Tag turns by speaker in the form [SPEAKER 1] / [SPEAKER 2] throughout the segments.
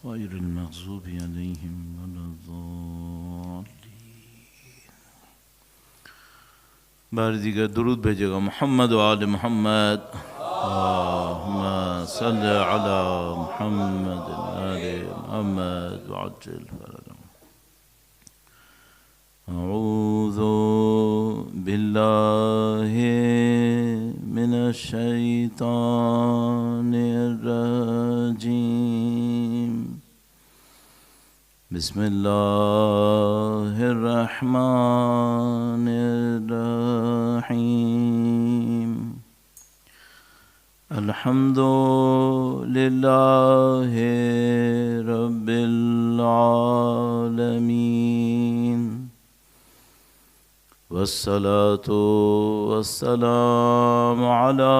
[SPEAKER 1] غير المغضوب عليهم ولا الضالين. بار دیگر درود بھیجے گا محمد و آل محمد. اللهم صل على محمد آل محمد وعجل فرجهم. أعوذ بالله من الشيطان الرجيم. بسم الله الرحمن الرحيم. الحمد لله رب العالمين والصلاة والسلام على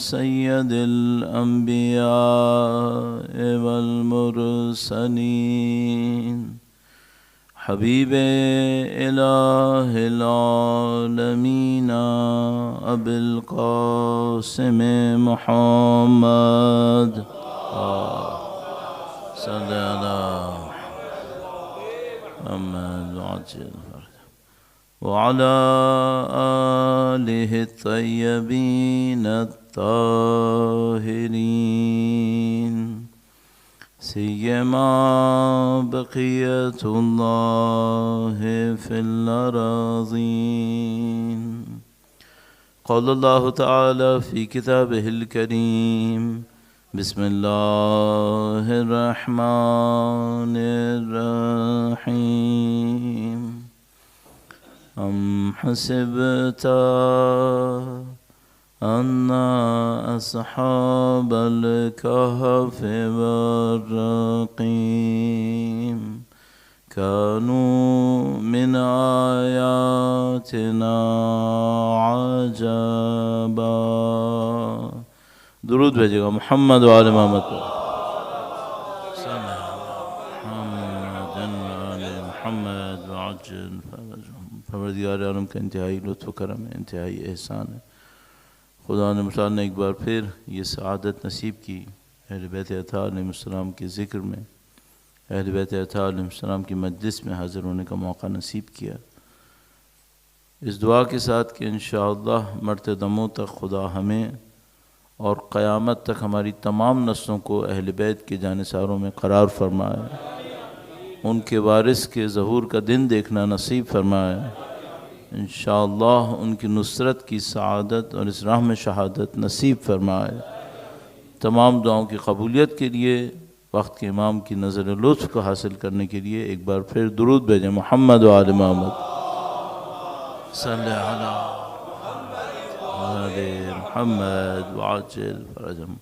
[SPEAKER 1] سيد الأنبياء والمرسلين حبيب إله العالمين أبي القاسم محمد صلى على محمد وعجل وعلى آله الطيبين الطاهرين سيما بقية الله في الأراضين. قال الله تعالى في كتابه الكريم: بسم الله الرحمن الرحيم. أم حسبت أن أصحاب الكهف والرقيم كانوا من آياتنا عجبا. درود بھیجے گا محمد و آل محمد پر. محمد وعجل فرجهم. پروردگار عالم کا انتہائی لطف و کرم ہے، انتہائی احسان ہے. خدا نے متعال نے ایک بار پھر یہ سعادت نصیب کی اہل بیت اطہار علیہ السلام کے ذکر میں، اہل بیت اطہار علیہ السلام کی مجلس میں حاضر ہونے کا موقع نصیب کیا. اس دعا کے ساتھ کہ انشاءاللہ مرتے دموں تک خدا ہمیں اور قیامت تک ہماری تمام نسلوں کو اہل بیت کے جانثاروں میں قرار فرمائے، ان کے وارث کے ظہور کا دن دیکھنا نصیب فرمائے. انشاءاللہ ان کی نصرت کی سعادت اور اس راہ میں شہادت نصیب فرمائے. تمام دعاؤں کی قبولیت کے لیے وقت کے امام کی نظر لطف کو حاصل کرنے کے لیے ایک بار پھر درود بھیجیں محمد و آل محمد. صلی علی محمد وعجل فرجهم.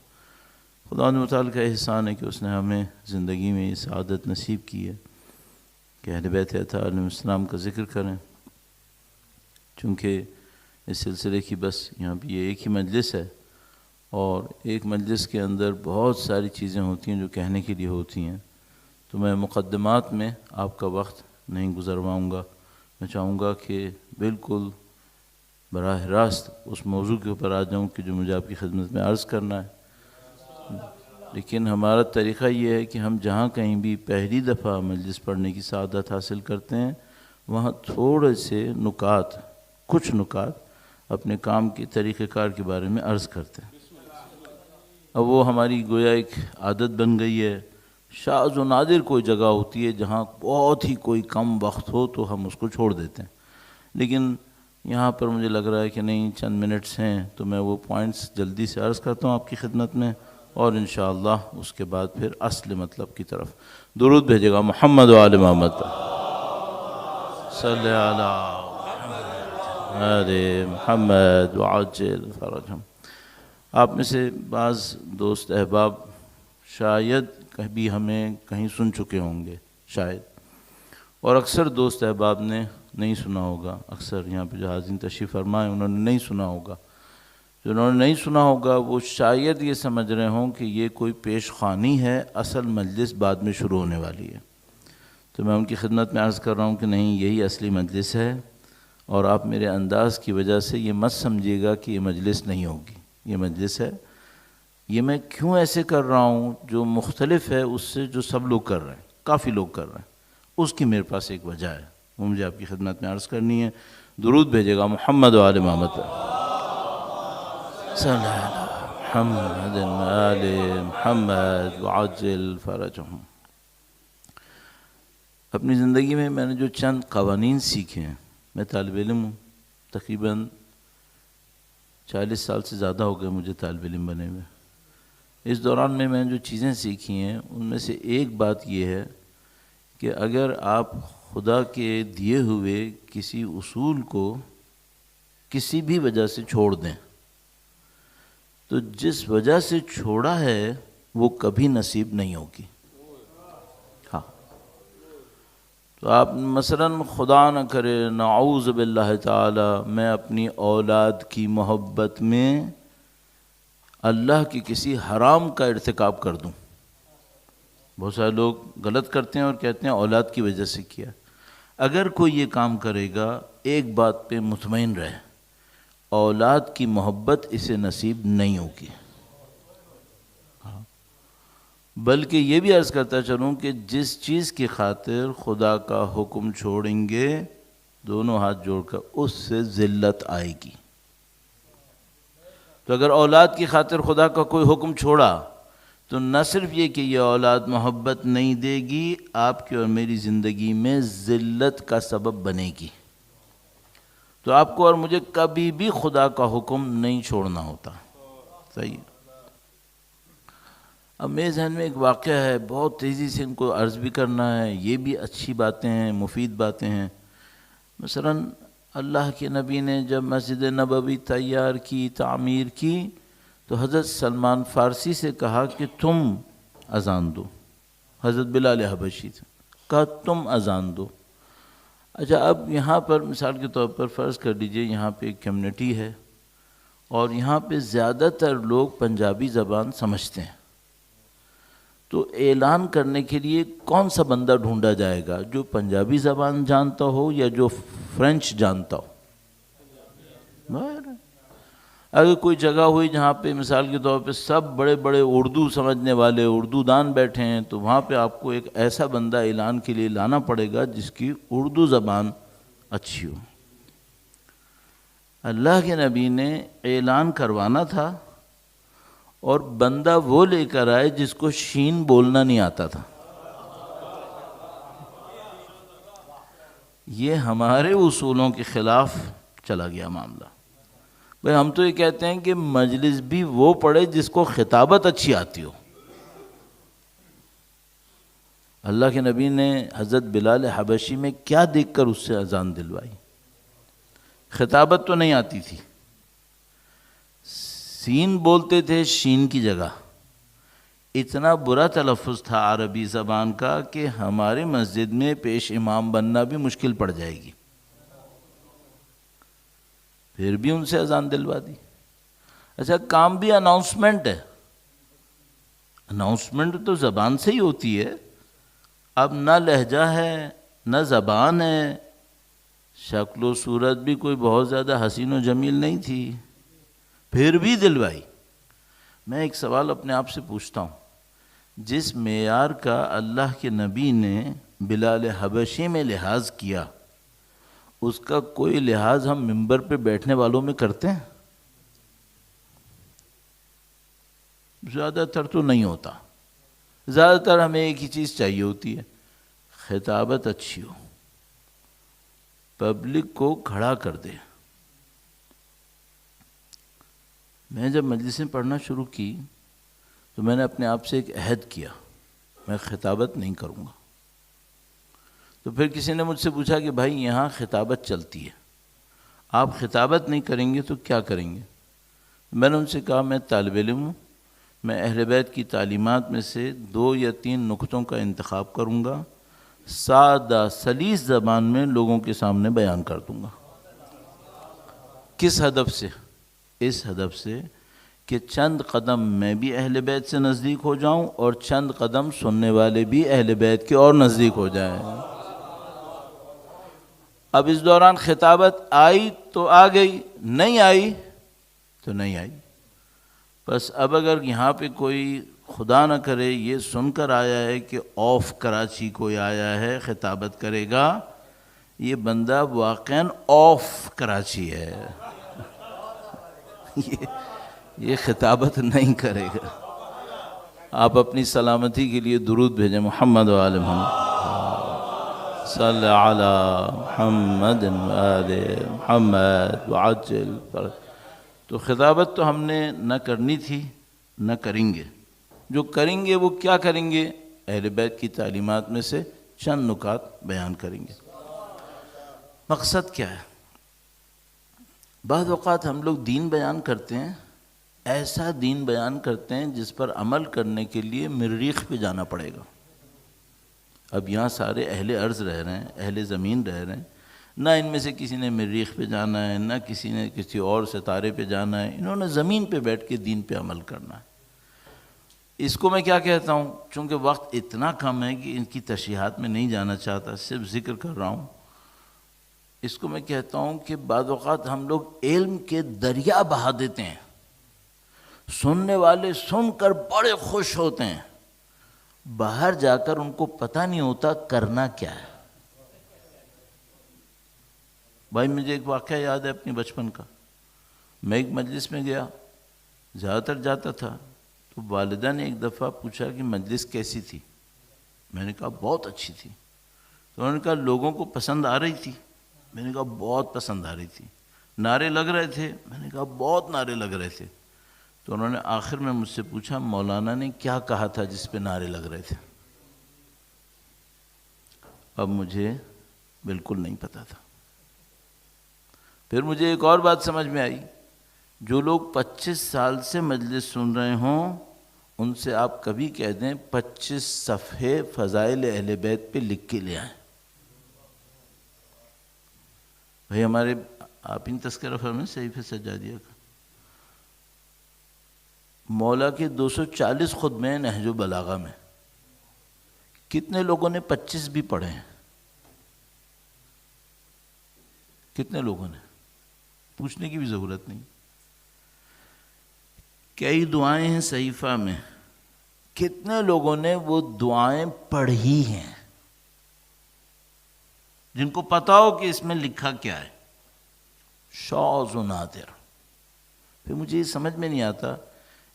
[SPEAKER 1] خدا نے متعال کا احسان ہے کہ اس نے ہمیں زندگی میں یہ سعادت نصیب کی ہے کہ اہل بیت اطہار علیہ السلام کا ذکر کریں. چونکہ اس سلسلے کی بس یہاں پہ یہ ایک ہی مجلس ہے، اور ایک مجلس کے اندر بہت ساری چیزیں ہوتی ہیں جو کہنے کے لیے ہوتی ہیں، تو میں مقدمات میں آپ کا وقت نہیں گزرواؤں گا. میں چاہوں گا کہ بالکل براہ راست اس موضوع کے اوپر آ جاؤں کہ جو مجھے آپ کی خدمت میں عرض کرنا ہے. لیکن ہمارا طریقہ یہ ہے کہ ہم جہاں کہیں بھی پہلی دفعہ مجلس پڑھنے کی سعادت حاصل کرتے ہیں وہاں تھوڑے سے نکات، کچھ نکات اپنے کام کے طریقہ کار کے بارے میں عرض کرتے ہیں. اب وہ ہماری گویا ایک عادت بن گئی ہے. شاذ و نادر کوئی جگہ ہوتی ہے جہاں بہت ہی کوئی کم وقت ہو تو ہم اس کو چھوڑ دیتے ہیں، لیکن یہاں پر مجھے لگ رہا ہے کہ نہیں، چند منٹس ہیں تو میں وہ پوائنٹس جلدی سے عرض کرتا ہوں آپ کی خدمت میں، اور انشاءاللہ اس کے بعد پھر اصل مطلب کی طرف. درود بھیجے گا محمد و آل محمد پر. صلی علی محمد وعجل فرجهم. آپ میں سے بعض دوست احباب شاید کبھی ہمیں کہیں سن چکے ہوں گے شاید، اور اکثر دوست احباب نے نہیں سنا ہوگا. اکثر یہاں پہ جو حاضرین تشریف فرمائے انہوں نے نہیں سنا ہوگا. جنہوں نے نہیں سنا ہوگا وہ شاید یہ سمجھ رہے ہوں کہ یہ کوئی پیش خوانی ہے، اصل مجلس بعد میں شروع ہونے والی ہے. تو میں ان کی خدمت میں عرض کر رہا ہوں کہ نہیں، یہی اصلی مجلس ہے، اور آپ میرے انداز کی وجہ سے یہ مت سمجھیے گا کہ یہ مجلس نہیں ہوگی. یہ مجلس ہے، یہ میں کیوں ایسے کر رہا ہوں جو مختلف ہے اس سے جو سب لوگ کر رہے ہیں، کافی لوگ کر رہے ہیں، اس کی میرے پاس ایک وجہ ہے، وہ مجھے آپ کی خدمت میں عرض کرنی ہے۔ درود بھیجے گا محمد و آل محمد پر، صلی اللہ علیہ محمد و آل محمد وعجل فرجہم۔ اپنی زندگی میں میں نے جو چند قوانین سیکھے ہیں، میں طالب علم ہوں، تقریباً 40 سال سے زیادہ ہو گئے مجھے طالب علم بنے ہوئے۔ اس دوران میں نے جو چیزیں سیکھی ہیں ان میں سے ایک بات یہ ہے کہ اگر آپ خدا کے دیے ہوئے کسی اصول کو کسی بھی وجہ سے چھوڑ دیں تو جس وجہ سے چھوڑا ہے وہ کبھی نصیب نہیں ہوگی۔ ہاں، تو آپ مثلاً خدا نہ کرے، نعوذ باللہ تعالی، میں اپنی اولاد کی محبت میں اللہ کی کسی حرام کا ارتکاب کر دوں۔ بہت سارے لوگ غلط کرتے ہیں اور کہتے ہیں اولاد کی وجہ سے کیا۔ اگر کوئی یہ کام کرے گا، ایک بات پہ مطمئن رہے، اولاد کی محبت اسے نصیب نہیں ہوگی۔ بلکہ یہ بھی عرض کرتا چلوں کہ جس چیز کی خاطر خدا کا حکم چھوڑیں گے، دونوں ہاتھ جوڑ کر اس سے ذلت آئے گی۔ تو اگر اولاد کی خاطر خدا کا کوئی حکم چھوڑا تو نہ صرف یہ کہ یہ اولاد محبت نہیں دے گی، آپ کی اور میری زندگی میں ذلت کا سبب بنے گی۔ تو آپ کو اور مجھے کبھی بھی خدا کا حکم نہیں چھوڑنا ہوتا۔ صحیح۔ اب میرے ذہن میں ایک واقعہ ہے، بہت تیزی سے ان کو عرض بھی کرنا ہے، یہ بھی اچھی باتیں ہیں، مفید باتیں ہیں۔ مثلاً اللہ کے نبی نے جب مسجد نبوی تیار کی، تعمیر کی، تو حضرت سلمان فارسی سے کہا کہ تم اذان دو۔ حضرت بلال حبشی سے کہا تم اذان دو۔ اچھا، اب یہاں پر مثال کے طور پر فرض کر لیجئے یہاں پہ ایک کمیونٹی ہے اور یہاں پہ زیادہ تر لوگ پنجابی زبان سمجھتے ہیں، تو اعلان کرنے کے لیے کون سا بندہ ڈھونڈا جائے گا؟ جو پنجابی زبان جانتا ہو یا جو فرینچ جانتا ہو؟ اگر کوئی جگہ ہوئی جہاں پہ مثال کے طور پہ سب بڑے بڑے اردو سمجھنے والے اردو دان بیٹھے ہیں، تو وہاں پہ آپ کو ایک ایسا بندہ اعلان کے لیے لانا پڑے گا جس کی اردو زبان اچھی ہو۔ اللہ کے نبی نے اعلان کروانا تھا اور بندہ وہ لے کر آئے جس کو شین بولنا نہیں آتا تھا۔ یہ ہمارے اصولوں کے خلاف چلا گیا معاملہ۔ بھئی ہم تو یہ کہتے ہیں کہ مجلس بھی وہ پڑھے جس کو خطابت اچھی آتی ہو۔ اللہ کے نبی نے حضرت بلال حبشی میں کیا دیکھ کر اس سے اذان دلوائی؟ خطابت تو نہیں آتی تھی، سین بولتے تھے شین کی جگہ۔ اتنا برا تلفظ تھا عربی زبان کا کہ ہمارے مسجد میں پیش امام بننا بھی مشکل پڑ جائے گی، پھر بھی ان سے اذان دلوا دی۔ اچھا، کام بھی اناؤنسمنٹ ہے، اناؤنسمنٹ تو زبان سے ہی ہوتی ہے۔ اب نہ لہجہ ہے نہ زبان ہے، شکل و صورت بھی کوئی بہت زیادہ حسین و جمیل نہیں تھی، پھر بھی دلوائی۔ میں ایک سوال اپنے آپ سے پوچھتا ہوں، جس معیار کا اللہ کے نبی نے بلال حبشی میں لحاظ کیا، اس کا کوئی لحاظ ہم ممبر پہ بیٹھنے والوں میں کرتے ہیں؟ زیادہ تر تو نہیں ہوتا۔ زیادہ تر ہمیں ایک ہی چیز چاہیے ہوتی ہے، خطابت اچھی ہو، پبلک کو کھڑا کر دے۔ میں جب مجلسیں پڑھنا شروع کی تو میں نے اپنے آپ سے ایک عہد کیا، میں خطابت نہیں کروں گا۔ تو پھر کسی نے مجھ سے پوچھا کہ بھائی یہاں خطابت چلتی ہے، آپ خطابت نہیں کریں گے تو کیا کریں گے؟ میں نے ان سے کہا میں طالب علم ہوں، میں اہل بیت کی تعلیمات میں سے 2 یا 3 نکتوں کا انتخاب کروں گا، سادہ سلیس زبان میں لوگوں کے سامنے بیان کر دوں گا۔ کس ہدف سے؟ اس ہدف سے کہ چند قدم میں بھی اہل بیت سے نزدیک ہو جاؤں اور چند قدم سننے والے بھی اہل بیت کے اور نزدیک ہو جائیں۔ اب اس دوران خطابت آئی تو آ گئی، نہیں آئی تو نہیں آئی۔ بس اب اگر یہاں پہ کوئی خدا نہ کرے یہ سن کر آیا ہے کہ آف کراچی کوئی آیا ہے خطابت کرے گا، یہ بندہ واقعاً آف کراچی ہے، یہ خطابت نہیں کرے گا۔ آپ اپنی سلامتی کے لیے درود بھیجیں، محمد و آل محمد، صلی علی محمد و آل محمد وعجل فرج۔ تو خطابت تو ہم نے نہ کرنی تھی نہ کریں گے، جو کریں گے وہ کیا کریں گے؟ اہل بیت کی تعلیمات میں سے چند نکات بیان کریں گے۔ مقصد کیا ہے؟ بعض اوقات ہم لوگ دین بیان کرتے ہیں، ایسا دین بیان کرتے ہیں جس پر عمل کرنے کے لیے مریخ پہ جانا پڑے گا۔ اب یہاں سارے اہل ارض رہ رہے ہیں، اہل زمین رہ رہے ہیں، نہ ان میں سے کسی نے مریخ پہ جانا ہے، نہ کسی نے کسی اور ستارے پہ جانا ہے، انہوں نے زمین پہ بیٹھ کے دین پہ عمل کرنا ہے۔ اس کو میں کیا کہتا ہوں؟ چونکہ وقت اتنا کم ہے کہ ان کی تشریحات میں نہیں جانا چاہتا، صرف ذکر کر رہا ہوں۔ اس کو میں کہتا ہوں کہ بعض اوقات ہم لوگ علم کے دریا بہا دیتے ہیں، سننے والے سن کر بڑے خوش ہوتے ہیں، باہر جا کر ان کو پتہ نہیں ہوتا کرنا کیا ہے۔ بھائی مجھے ایک واقعہ یاد ہے اپنی بچپن کا۔ میں ایک مجلس میں گیا، زیادہ تر جاتا تھا، تو والدہ نے ایک دفعہ پوچھا کہ مجلس کیسی تھی؟ میں نے کہا بہت اچھی تھی۔ تو انہوں نے کہا لوگوں کو پسند آ رہی تھی؟ میں نے کہا بہت پسند آ رہی تھی۔ نعرے لگ رہے تھے؟ میں نے کہا بہت نعرے لگ رہے تھے۔ تو انہوں نے آخر میں مجھ سے پوچھا مولانا نے کیا کہا تھا جس پہ نعرے لگ رہے تھے؟ اب مجھے بالکل نہیں پتا تھا۔ پھر مجھے ایک اور بات سمجھ میں آئی، جو لوگ 25 سال سے مجلس سن رہے ہوں ان سے آپ کبھی کہہ دیں 25 صفحے فضائل اہل بیت پہ لکھ کے لے آئیں۔ بھئی ہمارے آپ ان تذکرہ فرمائیں صحیفہ سجادیہ کا، مولا کے 240 خطبے ہیں نہج البلاغہ میں، کتنے لوگوں نے 25 بھی پڑھے ہیں؟ کتنے لوگوں نے؟ پوچھنے کی بھی ضرورت نہیں۔ کئی دعائیں ہیں صحیفہ میں، کتنے لوگوں نے وہ دعائیں پڑھی ہیں جن کو پتا ہو کہ اس میں لکھا کیا ہے؟ شاذ و نادر۔ پھر مجھے یہ سمجھ میں نہیں آتا،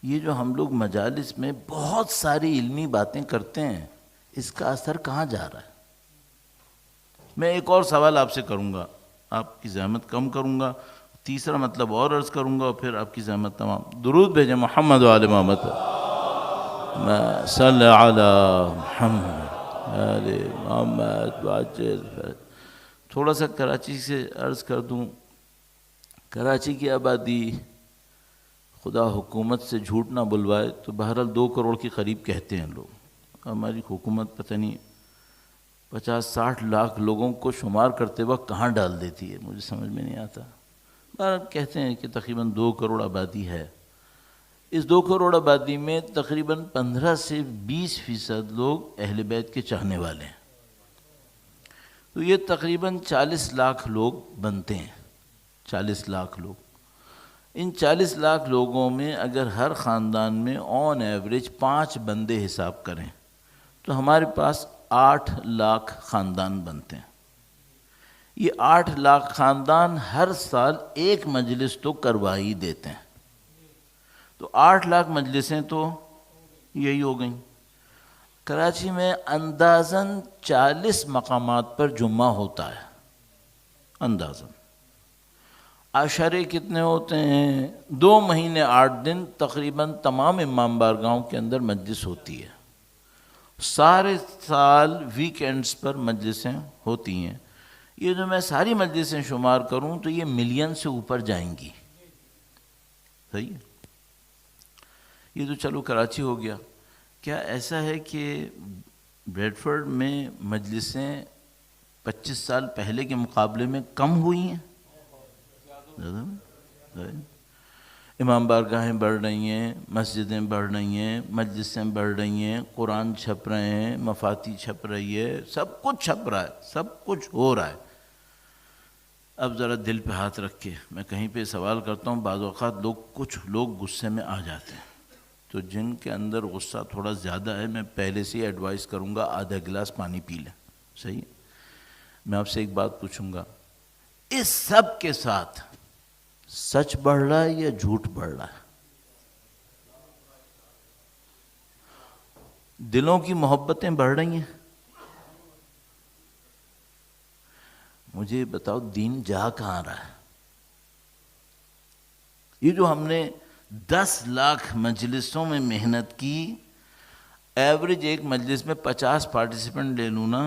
[SPEAKER 1] یہ جو ہم لوگ مجالس میں بہت ساری علمی باتیں کرتے ہیں، اس کا اثر کہاں جا رہا ہے؟ میں ایک اور سوال آپ سے کروں گا، آپ کی زحمت کم کروں گا، تیسرا مطلب اور عرض کروں گا، اور پھر آپ کی زحمت تمام۔ درود بھیجیں محمد و آل محمد، صلی علی محمد آل محمد وعجل فرج۔ تھوڑا سا کراچی سے عرض کر دوں، کراچی کی آبادی خدا حکومت سے جھوٹ نہ بلوائے تو بہرحال 2 کروڑ کے قریب کہتے ہیں لوگ۔ ہماری حکومت پتہ نہیں 50-60 لاکھ لوگوں کو شمار کرتے وقت کہاں ڈال دیتی ہے، مجھے سمجھ میں نہیں آتا۔ بہرحال کہتے ہیں کہ تقریباً 2 کروڑ آبادی ہے۔ اس 2 کروڑ آبادی میں تقریباً 15 سے 20% لوگ اہل بیت کے چاہنے والے ہیں، تو یہ تقریباً 40 لاکھ لوگ بنتے ہیں۔ 40 لاکھ لوگ، ان 40 لاکھ لوگوں میں اگر ہر خاندان میں آن ایوریج 5 بندے حساب کریں تو ہمارے پاس 8 لاکھ خاندان بنتے ہیں۔ یہ 8 لاکھ خاندان ہر سال ایک مجلس تو کروا ہی دیتے ہیں، تو 8 لاکھ مجلسیں تو یہی ہو گئیں۔ کراچی میں اندازاً 40 مقامات پر جمعہ ہوتا ہے، اندازاً۔ عشرے کتنے ہوتے ہیں؟ 2 مہینے 8 دن تقریباً تمام امام بارگاہوں کے اندر مجلس ہوتی ہے۔ سارے سال ویکینڈز پر مجلسیں ہوتی ہیں۔ یہ جو میں ساری مجلسیں شمار کروں تو یہ ملین سے اوپر جائیں گی، صحیح ہے؟ یہ تو چلو کراچی ہو گیا۔ کیا ایسا ہے کہ بریڈ فورڈ میں مجلسیں 25 سال پہلے کے مقابلے میں کم ہوئی ہیں؟ امام بارگاہیں بڑھ رہی ہیں، مسجدیں بڑھ رہی ہیں، مجلسیں بڑھ رہی ہیں، قرآن چھپ رہے ہیں، مفاتی چھپ رہی ہے، سب کچھ چھپ رہا ہے، سب کچھ ہو رہا ہے۔ اب ذرا دل پہ ہاتھ رکھ کے میں کہیں پہ سوال کرتا ہوں، بعض اوقات کچھ لوگ غصے میں آ جاتے ہیں، تو جن کے اندر غصہ تھوڑا زیادہ ہے میں پہلے سے ہی ایڈوائز کروں گا آدھا گلاس پانی پی لیں، صحیح؟ میں آپ سے ایک بات پوچھوں گا، اس سب کے ساتھ سچ بڑھ رہا ہے یا جھوٹ بڑھ رہا ہے؟ دلوں کی محبتیں بڑھ رہی ہیں؟ مجھے بتاؤ دین جا کہاں رہا ہے؟ یہ جو ہم نے 10 لاکھ مجلسوں میں محنت کی، ایوریج ایک مجلس میں 50 پارٹیسپنٹ لے لوں نا،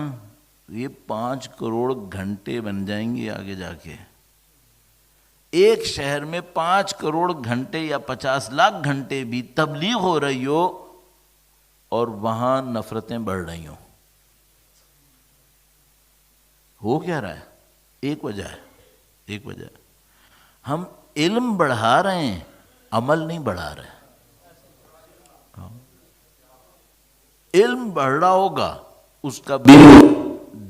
[SPEAKER 1] یہ 5 کروڑ گھنٹے بن جائیں گے آگے جا کے۔ ایک شہر میں 5 کروڑ گھنٹے یا 50 لاکھ گھنٹے بھی تبلیغ ہو رہی ہو اور وہاں نفرتیں بڑھ رہی ہوں، ہو کیا رہا ہے؟ ایک وجہ ہے، ہم علم بڑھا رہے ہیں، عمل نہیں بڑھا رہے۔ علم بڑھ رہا ہوگا، اس کا بھی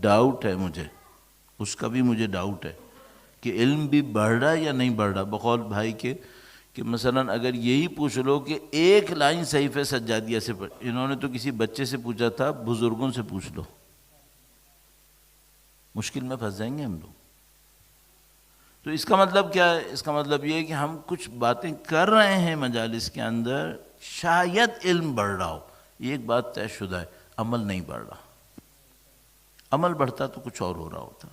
[SPEAKER 1] ڈاؤٹ ہے مجھے ڈاؤٹ ہے کہ علم بھی بڑھ رہا ہے یا نہیں بڑھ رہا۔ بقول بھائی کے کہ مثلا اگر یہی پوچھ لو کہ ایک لائن صحیفہ سجادیہ سے پڑھ، انہوں نے تو کسی بچے سے پوچھا تھا، بزرگوں سے پوچھ لو، مشکل میں پھنس جائیں گے ہم لوگ۔ تو اس کا مطلب کیا ہے؟ اس کا مطلب یہ ہے کہ ہم کچھ باتیں کر رہے ہیں مجالس کے اندر، شاید علم بڑھ رہا ہو، یہ ایک بات طے شدہ ہے، عمل نہیں بڑھ رہا۔ عمل بڑھتا تو کچھ اور ہو رہا ہوتا۔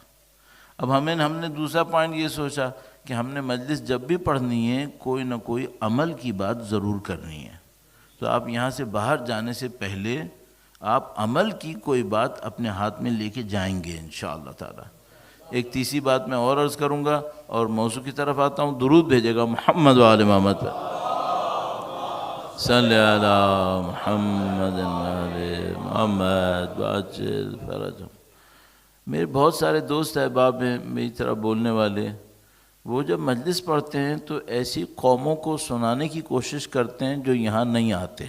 [SPEAKER 1] اب ہم نے دوسرا پوائنٹ یہ سوچا کہ ہم نے مجلس جب بھی پڑھنی ہے کوئی نہ کوئی عمل کی بات ضرور کرنی ہے، تو آپ یہاں سے باہر جانے سے پہلے آپ عمل کی کوئی بات اپنے ہاتھ میں لے کے جائیں گے انشاءاللہ تعالی۔ ایک تیسری بات میں اور عرض کروں گا اور موضوع کی طرف آتا ہوں، درود بھیجے گا محمد و آل محمد پر، صلی علی محمد و آل محمد وعجل فرجہم۔ میرے بہت سارے دوست احباب ہیں میری طرح بولنے والے، وہ جب مجلس پڑھتے ہیں تو ایسی قوموں کو سنانے کی کوشش کرتے ہیں جو یہاں نہیں آتے،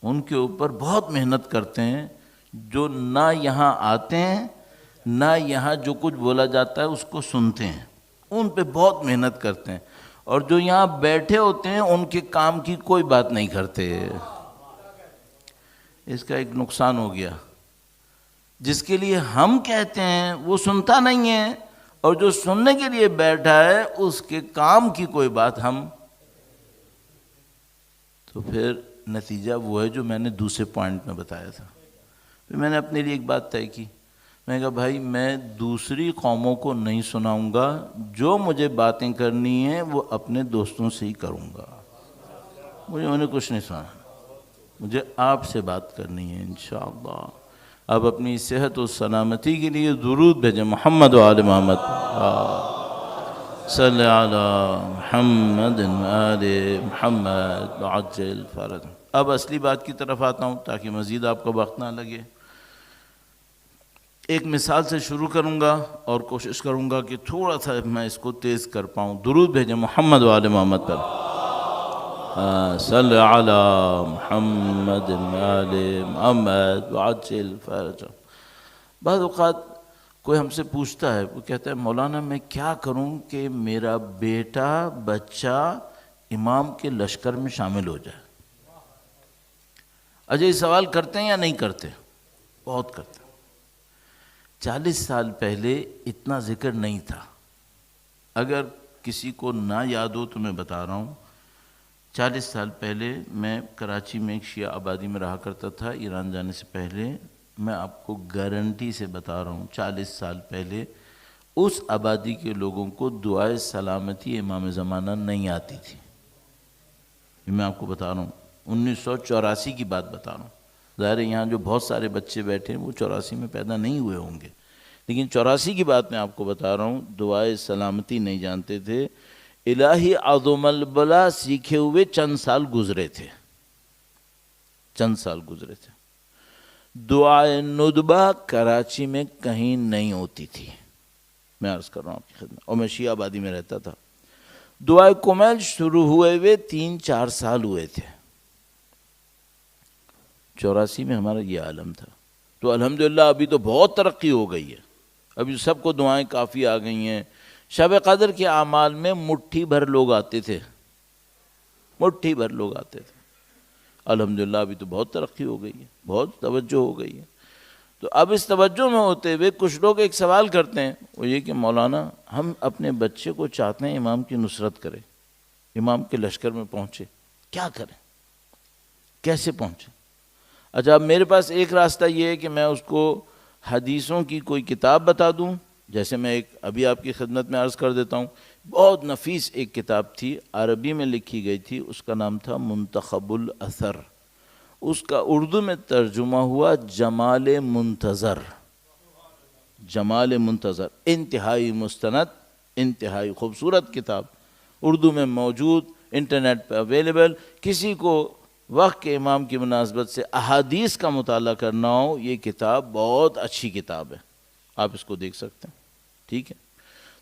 [SPEAKER 1] ان کے اوپر بہت محنت کرتے ہیں، جو نہ یہاں آتے ہیں نہ یہاں جو کچھ بولا جاتا ہے اس کو سنتے ہیں، ان پہ بہت محنت کرتے ہیں، اور جو یہاں بیٹھے ہوتے ہیں ان کے کام کی کوئی بات نہیں کرتے۔ اس کا ایک نقصان ہو گیا، جس کے لیے ہم کہتے ہیں وہ سنتا نہیں ہے، اور جو سننے کے لیے بیٹھا ہے اس کے کام کی کوئی بات ہم، تو پھر نتیجہ وہ ہے جو میں نے دوسرے پوائنٹ میں بتایا تھا۔ پھر میں نے اپنے لیے ایک بات طے کی، میں نے کہا بھائی میں دوسری قوموں کو نہیں سناؤں گا، جو مجھے باتیں کرنی ہیں وہ اپنے دوستوں سے ہی کروں گا، مجھے انہیں کچھ نہیں سنا، مجھے آپ سے بات کرنی ہے انشاءاللہ۔ اب اپنی صحت و سلامتی کے لیے درود بھیجیں محمد و آل محمد، صلی علی محمد و آل محمد وعجل فرجہم۔ اب اصلی بات کی طرف آتا ہوں تاکہ مزید آپ کو وقت نہ لگے۔ ایک مثال سے شروع کروں گا اور کوشش کروں گا کہ تھوڑا سا میں اس کو تیز کر پاؤں۔ درود بھیجیں محمد و آل محمد پر، صلی علی محمد و آل محمد وعجل فرجہم۔ بعض اوقات کوئی ہم سے پوچھتا ہے، وہ کہتا ہے مولانا میں کیا کروں کہ میرا بیٹا بچہ امام کے لشکر میں شامل ہو جائے؟ اجے یہ سوال کرتے ہیں یا نہیں کرتے؟ بہت کرتے ہیں۔ 40 سال پہلے اتنا ذکر نہیں تھا، اگر کسی کو نہ یاد ہو تو میں بتا رہا ہوں۔ 40 سال پہلے میں کراچی میں ایک شیعہ آبادی میں رہا کرتا تھا، ایران جانے سے پہلے۔ میں آپ کو گارنٹی سے بتا رہا ہوں 40 سال پہلے اس آبادی کے لوگوں کو دعائے سلامتی امام زمانہ نہیں آتی تھی، یہ میں آپ کو بتا رہا ہوں۔ 1984 کی بات بتا رہا ہوں۔ ظاہر ہے یہاں جو بہت سارے بچے بیٹھے ہیں وہ 84 میں پیدا نہیں ہوئے ہوں گے، لیکن 84 کی بات میں آپ کو بتا رہا ہوں، دعائے سلامتی نہیں جانتے تھے۔ الہی عظم البلا سیکھے ہوئے چند سال گزرے تھے، دعائے ندبہ کراچی میں کہیں نہیں ہوتی تھی، میں عرض کر رہا ہوں آپ کی خدمت، اور میں شیعہ آبادی میں رہتا تھا۔ دعائے کمیل شروع ہوئے 3-4 سال ہوئے تھے، 84 میں ہمارا یہ عالم تھا۔ تو الحمدللہ ابھی تو بہت ترقی ہو گئی ہے، ابھی سب کو دعائیں کافی آ گئی ہیں. شب قدر کے اعمال میں مٹھی بھر لوگ آتے تھے، مٹھی بھر لوگ آتے تھے. الحمدللہ ابھی تو بہت ترقی ہو گئی ہے، بہت توجہ ہو گئی ہے. تو اب اس توجہ میں ہوتے ہوئے کچھ لوگ ایک سوال کرتے ہیں، وہ یہ کہ مولانا ہم اپنے بچے کو چاہتے ہیں امام کی نصرت کرے، امام کے لشکر میں پہنچے، کیا کریں، کیسے پہنچے؟ اچھا، اب میرے پاس ایک راستہ یہ ہے کہ میں اس کو حدیثوں کی کوئی کتاب بتا دوں، جیسے میں ایک ابھی آپ کی خدمت میں عرض کر دیتا ہوں. بہت نفیس ایک کتاب تھی، عربی میں لکھی گئی تھی، اس کا نام تھا منتخب الاثر. اس کا اردو میں ترجمہ ہوا جمال منتظر. جمال منتظر انتہائی مستند، انتہائی خوبصورت کتاب، اردو میں موجود، انٹرنیٹ پہ اویلیبل. کسی کو وقت کے امام کی مناسبت سے احادیث کا مطالعہ کرنا ہو، یہ کتاب بہت اچھی کتاب ہے، آپ اس کو دیکھ سکتے ہیں. ٹھیک ہے،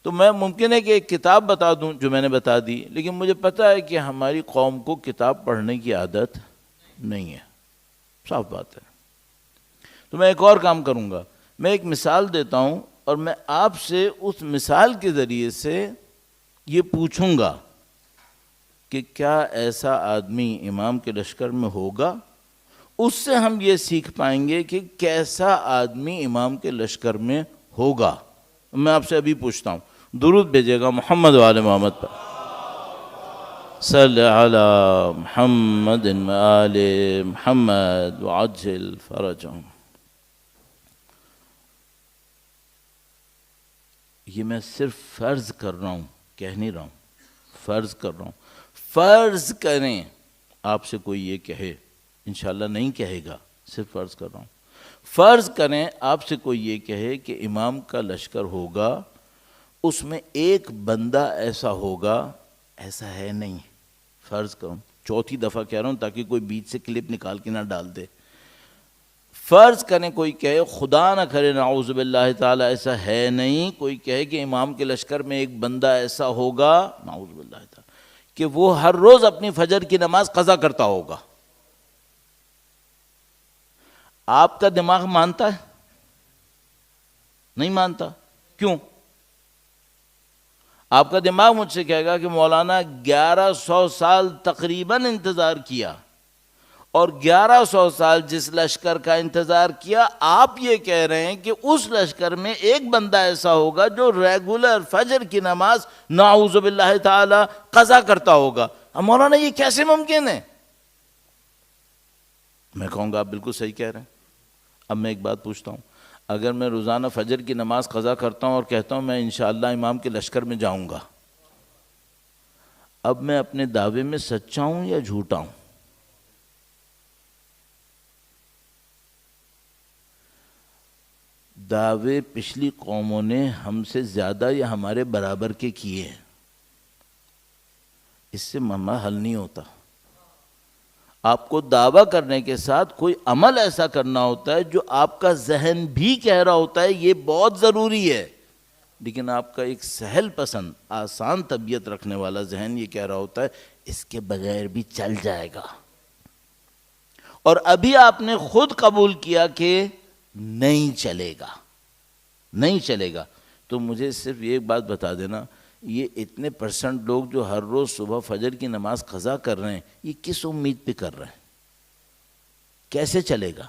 [SPEAKER 1] تو میں ممکن ہے کہ ایک کتاب بتا دوں جو میں نے بتا دی، لیکن مجھے پتہ ہے کہ ہماری قوم کو کتاب پڑھنے کی عادت نہیں ہے، صاف بات ہے. تو میں ایک اور کام کروں گا، میں ایک مثال دیتا ہوں اور میں آپ سے اس مثال کے ذریعے سے یہ پوچھوں گا کہ کیا ایسا آدمی امام کے لشکر میں ہوگا. اس سے ہم یہ سیکھ پائیں گے کہ کیسا آدمی امام کے لشکر میں ہوگا. میں آپ سے ابھی پوچھتا ہوں، درود بھیجے گا محمد و آل محمد پر. صلی علی محمد و آل محمد وعجل فرجهم. یہ میں صرف فرض کر رہا ہوں، کہہ نہیں رہا ہوں، فرض کر رہا ہوں. فرض کریں آپ سے کوئی یہ کہے، انشاءاللہ نہیں کہے گا، صرف فرض کر رہا ہوں. فرض کریں آپ سے کوئی یہ کہے کہ امام کا لشکر ہوگا، اس میں ایک بندہ ایسا ہوگا، ایسا ہے نہیں، فرض کروں، چوتھی دفعہ کہہ رہا ہوں تاکہ کوئی بیچ سے کلپ نکال کے نہ ڈال دے. فرض کریں کوئی کہے، خدا نہ کرے نعوذ باللہ تعالی ایسا ہے نہیں، کوئی کہے کہ امام کے لشکر میں ایک بندہ ایسا ہوگا، نعوذ باللہ تعالی، کہ وہ ہر روز اپنی فجر کی نماز قضا کرتا ہوگا. آپ کا دماغ مانتا ہے؟ نہیں مانتا. کیوں؟ آپ کا دماغ مجھ سے کہے گا کہ مولانا 1100 سال تقریباً انتظار کیا، اور 1100 سال جس لشکر کا انتظار کیا، آپ یہ کہہ رہے ہیں کہ اس لشکر میں ایک بندہ ایسا ہوگا جو ریگولر فجر کی نماز نعوذ باللہ تعالی قضا کرتا ہوگا. اب مولانا یہ کیسے ممکن ہے؟ میں کہوں گا آپ بالکل صحیح کہہ رہے ہیں. اب میں ایک بات پوچھتا ہوں، اگر میں روزانہ فجر کی نماز قضا کرتا ہوں اور کہتا ہوں میں انشاءاللہ امام کے لشکر میں جاؤں گا، اب میں اپنے دعوے میں سچا ہوں یا جھوٹا ہوں؟ دعوے پچھلی قوموں نے ہم سے زیادہ یا ہمارے برابر کے کیے ہیں، اس سے معاملہ حل نہیں ہوتا. آپ کو دعویٰ کرنے کے ساتھ کوئی عمل ایسا کرنا ہوتا ہے جو آپ کا ذہن بھی کہہ رہا ہوتا ہے یہ بہت ضروری ہے، لیکن آپ کا ایک سہل پسند آسان طبیعت رکھنے والا ذہن یہ کہہ رہا ہوتا ہے اس کے بغیر بھی چل جائے گا. اور ابھی آپ نے خود قبول کیا کہ نہیں چلے گا، نہیں چلے گا. تو مجھے صرف یہ ایک بات بتا دینا، یہ اتنے % لوگ جو ہر روز صبح فجر کی نماز قضا کر رہے ہیں، یہ کس امید پہ کر رہے ہیں؟ کیسے چلے گا؟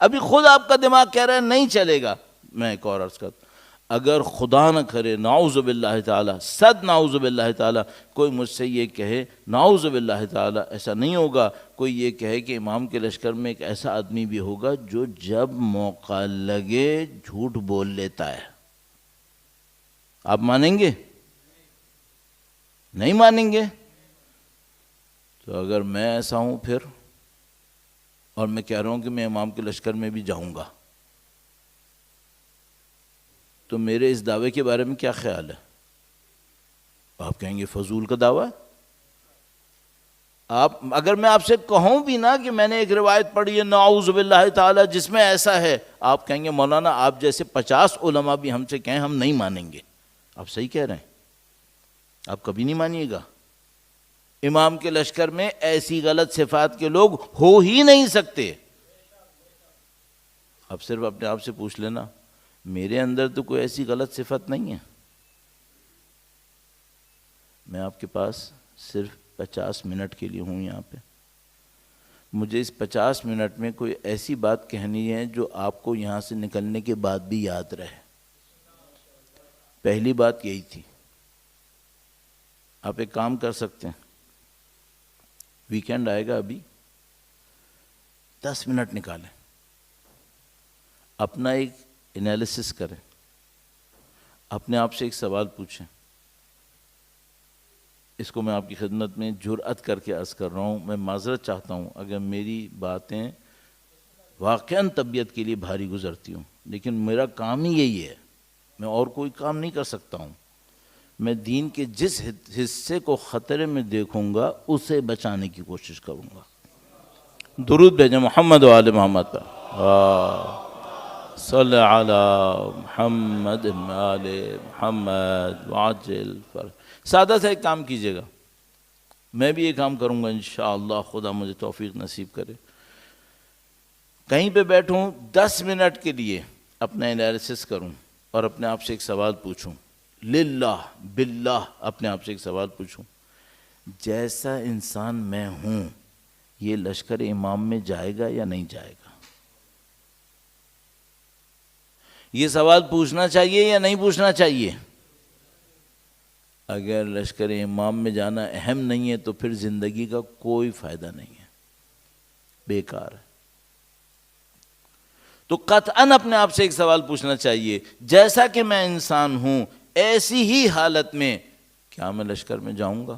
[SPEAKER 1] ابھی خود آپ کا دماغ کہہ رہا ہے نہیں چلے گا. میں ایک اور عرض کرتا، اگر خدا نہ کرے نعوذ باللہ تعالی، صد نعوذ باللہ تعالی، کوئی مجھ سے یہ کہے نعوذ باللہ تعالی ایسا نہیں ہوگا، کوئی یہ کہے کہ امام کے لشکر میں ایک ایسا آدمی بھی ہوگا جو جب موقع لگے جھوٹ بول لیتا ہے، آپ مانیں گے؟ نہیں مانیں گے. تو اگر میں ایسا ہوں پھر، اور میں کہہ رہا ہوں کہ میں امام کے لشکر میں بھی جاؤں گا، تو میرے اس دعوے کے بارے میں کیا خیال ہے؟ آپ کہیں گے فضول کا دعویٰ. اگر میں آپ سے کہوں بھی نا کہ میں نے ایک روایت پڑھی ہے نعوذ باللہ تعالی جس میں ایسا ہے، آپ کہیں گے مولانا آپ جیسے 50 علماء بھی ہم سے کہیں ہم نہیں مانیں گے. آپ صحیح کہہ رہے ہیں، آپ کبھی نہیں مانیے گا. امام کے لشکر میں ایسی غلط صفات کے لوگ ہو ہی نہیں سکتے. اب صرف اپنے آپ سے پوچھ لینا، میرے اندر تو کوئی ایسی غلط صفت نہیں ہے. میں آپ کے پاس صرف 50 منٹ کے لیے ہوں یہاں پہ. مجھے اس 50 منٹ میں کوئی ایسی بات کہنی ہے جو آپ کو یہاں سے نکلنے کے بعد بھی یاد رہے. پہلی بات یہی تھی. آپ ایک کام کر سکتے ہیں, ویکینڈ آئے گا ابھی, 10 منٹ نکالیں, اپنا ایک انالیسس کریں, اپنے آپ سے ایک سوال پوچھیں. اس کو میں آپ کی خدمت میں جرأت کر کے عرض کر رہا ہوں. میں معذرت چاہتا ہوں اگر میری باتیں واقعاً طبیعت کے لیے بھاری گزرتی ہوں, لیکن میرا کام ہی یہی ہے. میں اور کوئی کام نہیں کر سکتا ہوں. میں دین کے جس حصے کو خطرے میں دیکھوں گا اسے بچانے کی کوشش کروں گا. درود بھیجیں محمد و آل محمد پر. صلی علی محمد آل محمد وعجل فرج. سادہ سا ایک کام کیجیے گا, میں بھی یہ کام کروں گا انشاءاللہ, خدا مجھے توفیق نصیب کرے. کہیں پہ بیٹھوں 10 منٹ کے لیے اپنا انالیسس کروں اور اپنے آپ سے ایک سوال پوچھوں, للہ باللہ اپنے آپ سے ایک سوال پوچھوں, جیسا انسان میں ہوں یہ لشکر امام میں جائے گا یا نہیں جائے گا؟ یہ سوال پوچھنا چاہیے یا نہیں پوچھنا چاہیے؟ اگر لشکر امام میں جانا اہم نہیں ہے تو پھر زندگی کا کوئی فائدہ نہیں ہے, بیکار ہے. تو قطعاً اپنے آپ سے ایک سوال پوچھنا چاہیے, جیسا کہ میں انسان ہوں ایسی ہی حالت میں کیا میں لشکر میں جاؤں گا؟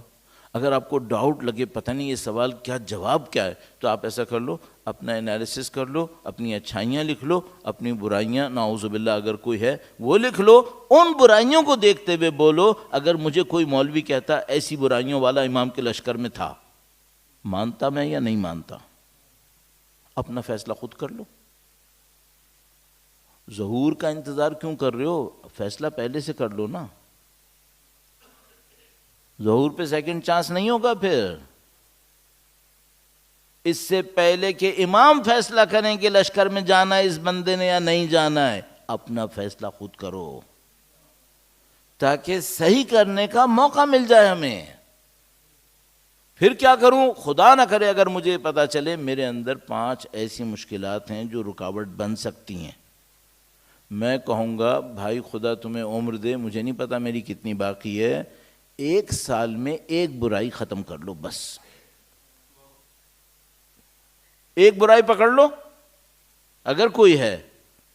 [SPEAKER 1] اگر آپ کو ڈاؤٹ لگے پتہ نہیں یہ سوال کیا جواب کیا ہے, تو آپ ایسا کر لو, اپنا انالیسس کر لو, اپنی اچھائیاں لکھ لو, اپنی برائیاں نعوذ باللہ اگر کوئی ہے وہ لکھ لو. ان برائیوں کو دیکھتے ہوئے بولو, اگر مجھے کوئی مولوی کہتا ایسی برائیوں والا امام کے لشکر میں تھا, مانتا میں یا نہیں مانتا؟ اپنا فیصلہ خود کر لو. ظہور کا انتظار کیوں کر رہے ہو؟ فیصلہ پہلے سے کر لو نا. ظہور پہ سیکنڈ چانس نہیں ہوگا. پھر اس سے پہلے کہ امام فیصلہ کریں کہ لشکر میں جانا ہے اس بندے نے یا نہیں جانا ہے, اپنا فیصلہ خود کرو تاکہ صحیح کرنے کا موقع مل جائے ہمیں. پھر کیا کروں؟ خدا نہ کرے اگر مجھے پتا چلے میرے اندر 5 ایسی مشکلات ہیں جو رکاوٹ بن سکتی ہیں, میں کہوں گا بھائی خدا تمہیں عمر دے, مجھے نہیں پتا میری کتنی باقی ہے, 1 سال میں 1 برائی ختم کر لو بس. 1 برائی پکڑ لو, اگر کوئی ہے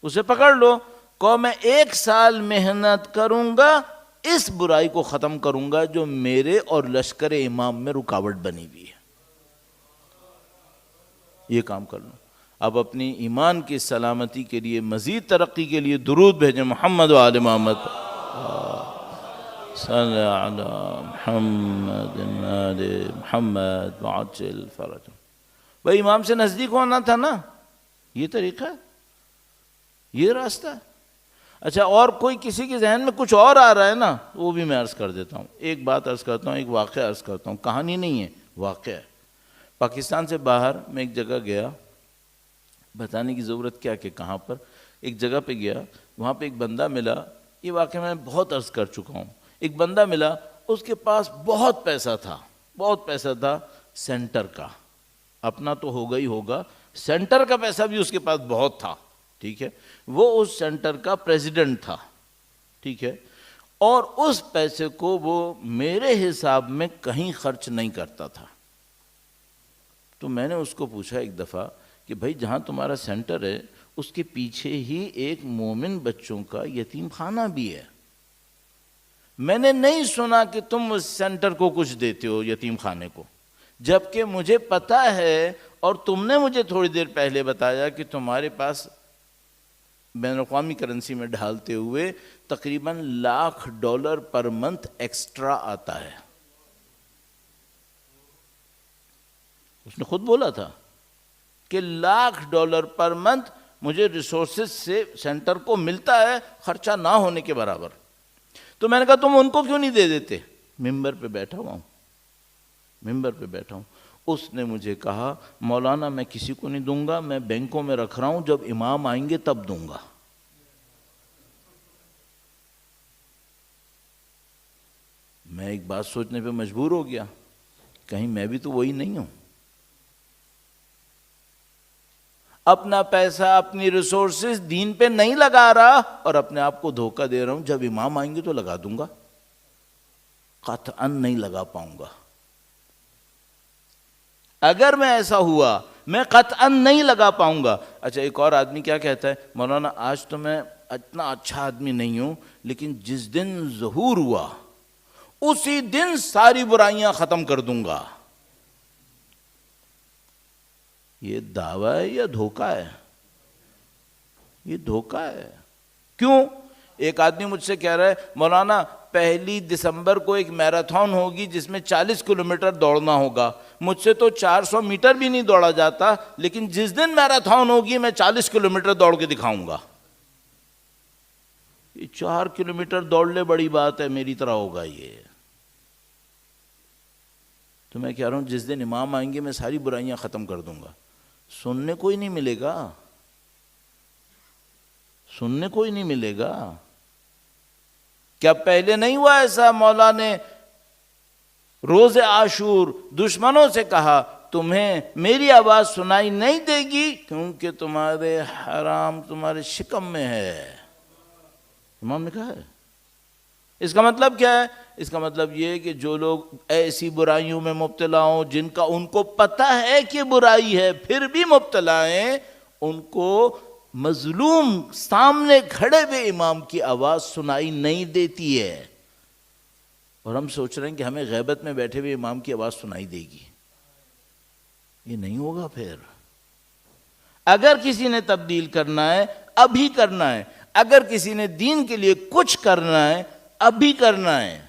[SPEAKER 1] اسے پکڑ لو, کہ میں 1 سال محنت کروں گا اس برائی کو ختم کروں گا جو میرے اور لشکر امام میں رکاوٹ بنی ہوئی ہے. یہ کام کر لو. اب اپنی ایمان کی سلامتی کے لیے, مزید ترقی کے لیے درود بھیجیں محمد و آل محمد. صلی علی محمد آل محمد وعجل فرج. بھائی امام سے نزدیک ہونا تھا نا, یہ طریقہ ہے, یہ راستہ ہے. اچھا, اور کوئی کسی کے ذہن میں کچھ اور آ رہا ہے نا, وہ بھی میں عرض کر دیتا ہوں. ایک بات عرض کرتا ہوں, ایک واقعہ عرض کرتا ہوں, کہانی نہیں ہے, واقعہ ہے. پاکستان سے باہر میں ایک جگہ گیا, بتانے کی ضرورت کیا کہ کہاں پر, ایک جگہ پہ گیا, وہاں پہ ایک بندہ ملا. یہ واقعہ میں بہت عرض کر چکا ہوں. ایک بندہ ملا, اس کے پاس بہت پیسہ تھا, بہت پیسہ تھا سینٹر کا, اپنا تو ہوگا ہی ہوگا, سینٹر کا پیسہ بھی اس کے پاس بہت تھا. ٹھیک ہے, وہ اس سینٹر کا پریزیڈنٹ تھا. ٹھیک ہے, اور اس پیسے کو وہ میرے حساب میں کہیں خرچ نہیں کرتا تھا. تو میں نے اس کو پوچھا ایک دفعہ کہ بھائی جہاں تمہارا سینٹر ہے اس کے پیچھے ہی ایک مومن بچوں کا یتیم خانہ بھی ہے, میں نے نہیں سنا کہ تم اس سینٹر کو کچھ دیتے ہو یتیم خانے کو, جبکہ مجھے پتا ہے اور تم نے مجھے تھوڑی دیر پہلے بتایا کہ تمہارے پاس بین الاقوامی کرنسی میں ڈھالتے ہوئے تقریباً $1,00,000 پر منتھ ایکسٹرا آتا ہے. اس نے خود بولا تھا کہ $1,00,000 پر منتھ مجھے ریسورسز سے سینٹر کو ملتا ہے, خرچہ نہ ہونے کے برابر. تو میں نے کہا تم ان کو کیوں نہیں دے دیتے؟ ممبر پہ بیٹھا ہوا ہوں, ممبر پہ بیٹھا ہوں. اس نے مجھے کہا مولانا میں کسی کو نہیں دوں گا, میں بینکوں میں رکھ رہا ہوں, جب امام آئیں گے تب دوں گا. میں ایک بات سوچنے پہ مجبور ہو گیا، کہیں میں بھی تو وہی نہیں ہوں، اپنا پیسہ اپنی ریسورسز دین پہ نہیں لگا رہا اور اپنے آپ کو دھوکہ دے رہا ہوں، جب امام آئیں گے تو لگا دوں گا، قطعاً نہیں لگا پاؤں گا۔ اگر میں ایسا ہوا میں قطعاً نہیں لگا پاؤں گا۔ اچھا ایک اور آدمی کیا کہتا ہے، مولانا آج تو میں اتنا اچھا آدمی نہیں ہوں، لیکن جس دن ظہور ہوا اسی دن ساری برائیاں ختم کر دوں گا۔ یہ دعویٰ ہے یا دھوکہ ہے؟ یہ دھوکہ ہے۔ کیوں؟ ایک آدمی مجھ سے کہہ رہا ہے مولانا 1 دسمبر کو ایک میراتھن ہوگی جس میں 40 کلومیٹر دوڑنا ہوگا، مجھ سے تو 400 میٹر بھی نہیں دوڑا جاتا، لیکن جس دن میراتھن ہوگی میں 40 کلومیٹر دوڑ کے دکھاؤں گا۔ یہ 4 کلومیٹر دوڑ لے بڑی بات ہے، میری طرح ہوگا یہ؟ تو میں کہہ رہا ہوں جس دن امام آئیں گے میں ساری برائیاں ختم کر دوں گا۔ سننے کوئی نہیں ملے گا، سننے کوئی نہیں ملے گا۔ کیا پہلے نہیں ہوا ایسا؟ مولا نے روز عاشور دشمنوں سے کہا تمہیں میری آواز سنائی نہیں دے گی کیونکہ تمہارے حرام تمہارے شکم میں ہے، امام نے کہا ہے۔ اس کا مطلب کیا ہے؟ اس کا مطلب یہ ہے کہ جو لوگ ایسی برائیوں میں مبتلا ہوں جن کا ان کو پتہ ہے کہ برائی ہے پھر بھی مبتلا ہیں، ان کو مظلوم سامنے کھڑے ہوئے امام کی آواز سنائی نہیں دیتی ہے، اور ہم سوچ رہے ہیں کہ ہمیں غیبت میں بیٹھے ہوئے امام کی آواز سنائی دے گی۔ یہ نہیں ہوگا۔ پھر اگر کسی نے تبدیل کرنا ہے ابھی کرنا ہے، اگر کسی نے دین کے لیے کچھ کرنا ہے ابھی کرنا ہے،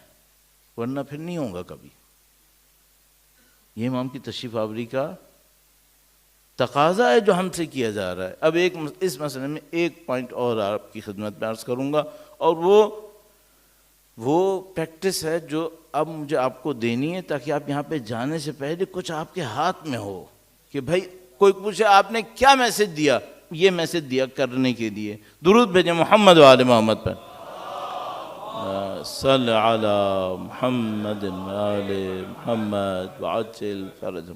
[SPEAKER 1] ورنہ پھر نہیں ہوگا کبھی۔ یہ امام کی تشریف آوری کا تقاضا ہے جو ہم سے کیا جا رہا ہے۔ اب اس مسئلے میں ایک پوائنٹ اور آپ کی خدمت میں عرض کروں گا، اور وہ پریکٹس ہے جو اب مجھے آپ کو دینی ہے تاکہ آپ یہاں پہ جانے سے پہلے کچھ آپ کے ہاتھ میں ہو کہ بھائی کوئی پوچھے آپ نے کیا میسج دیا، یہ میسج دیا کرنے کے لیے۔ درود بھیجیں محمد و آل محمد پر، صلی علی محمد و آل محمد وعجل فرجہم۔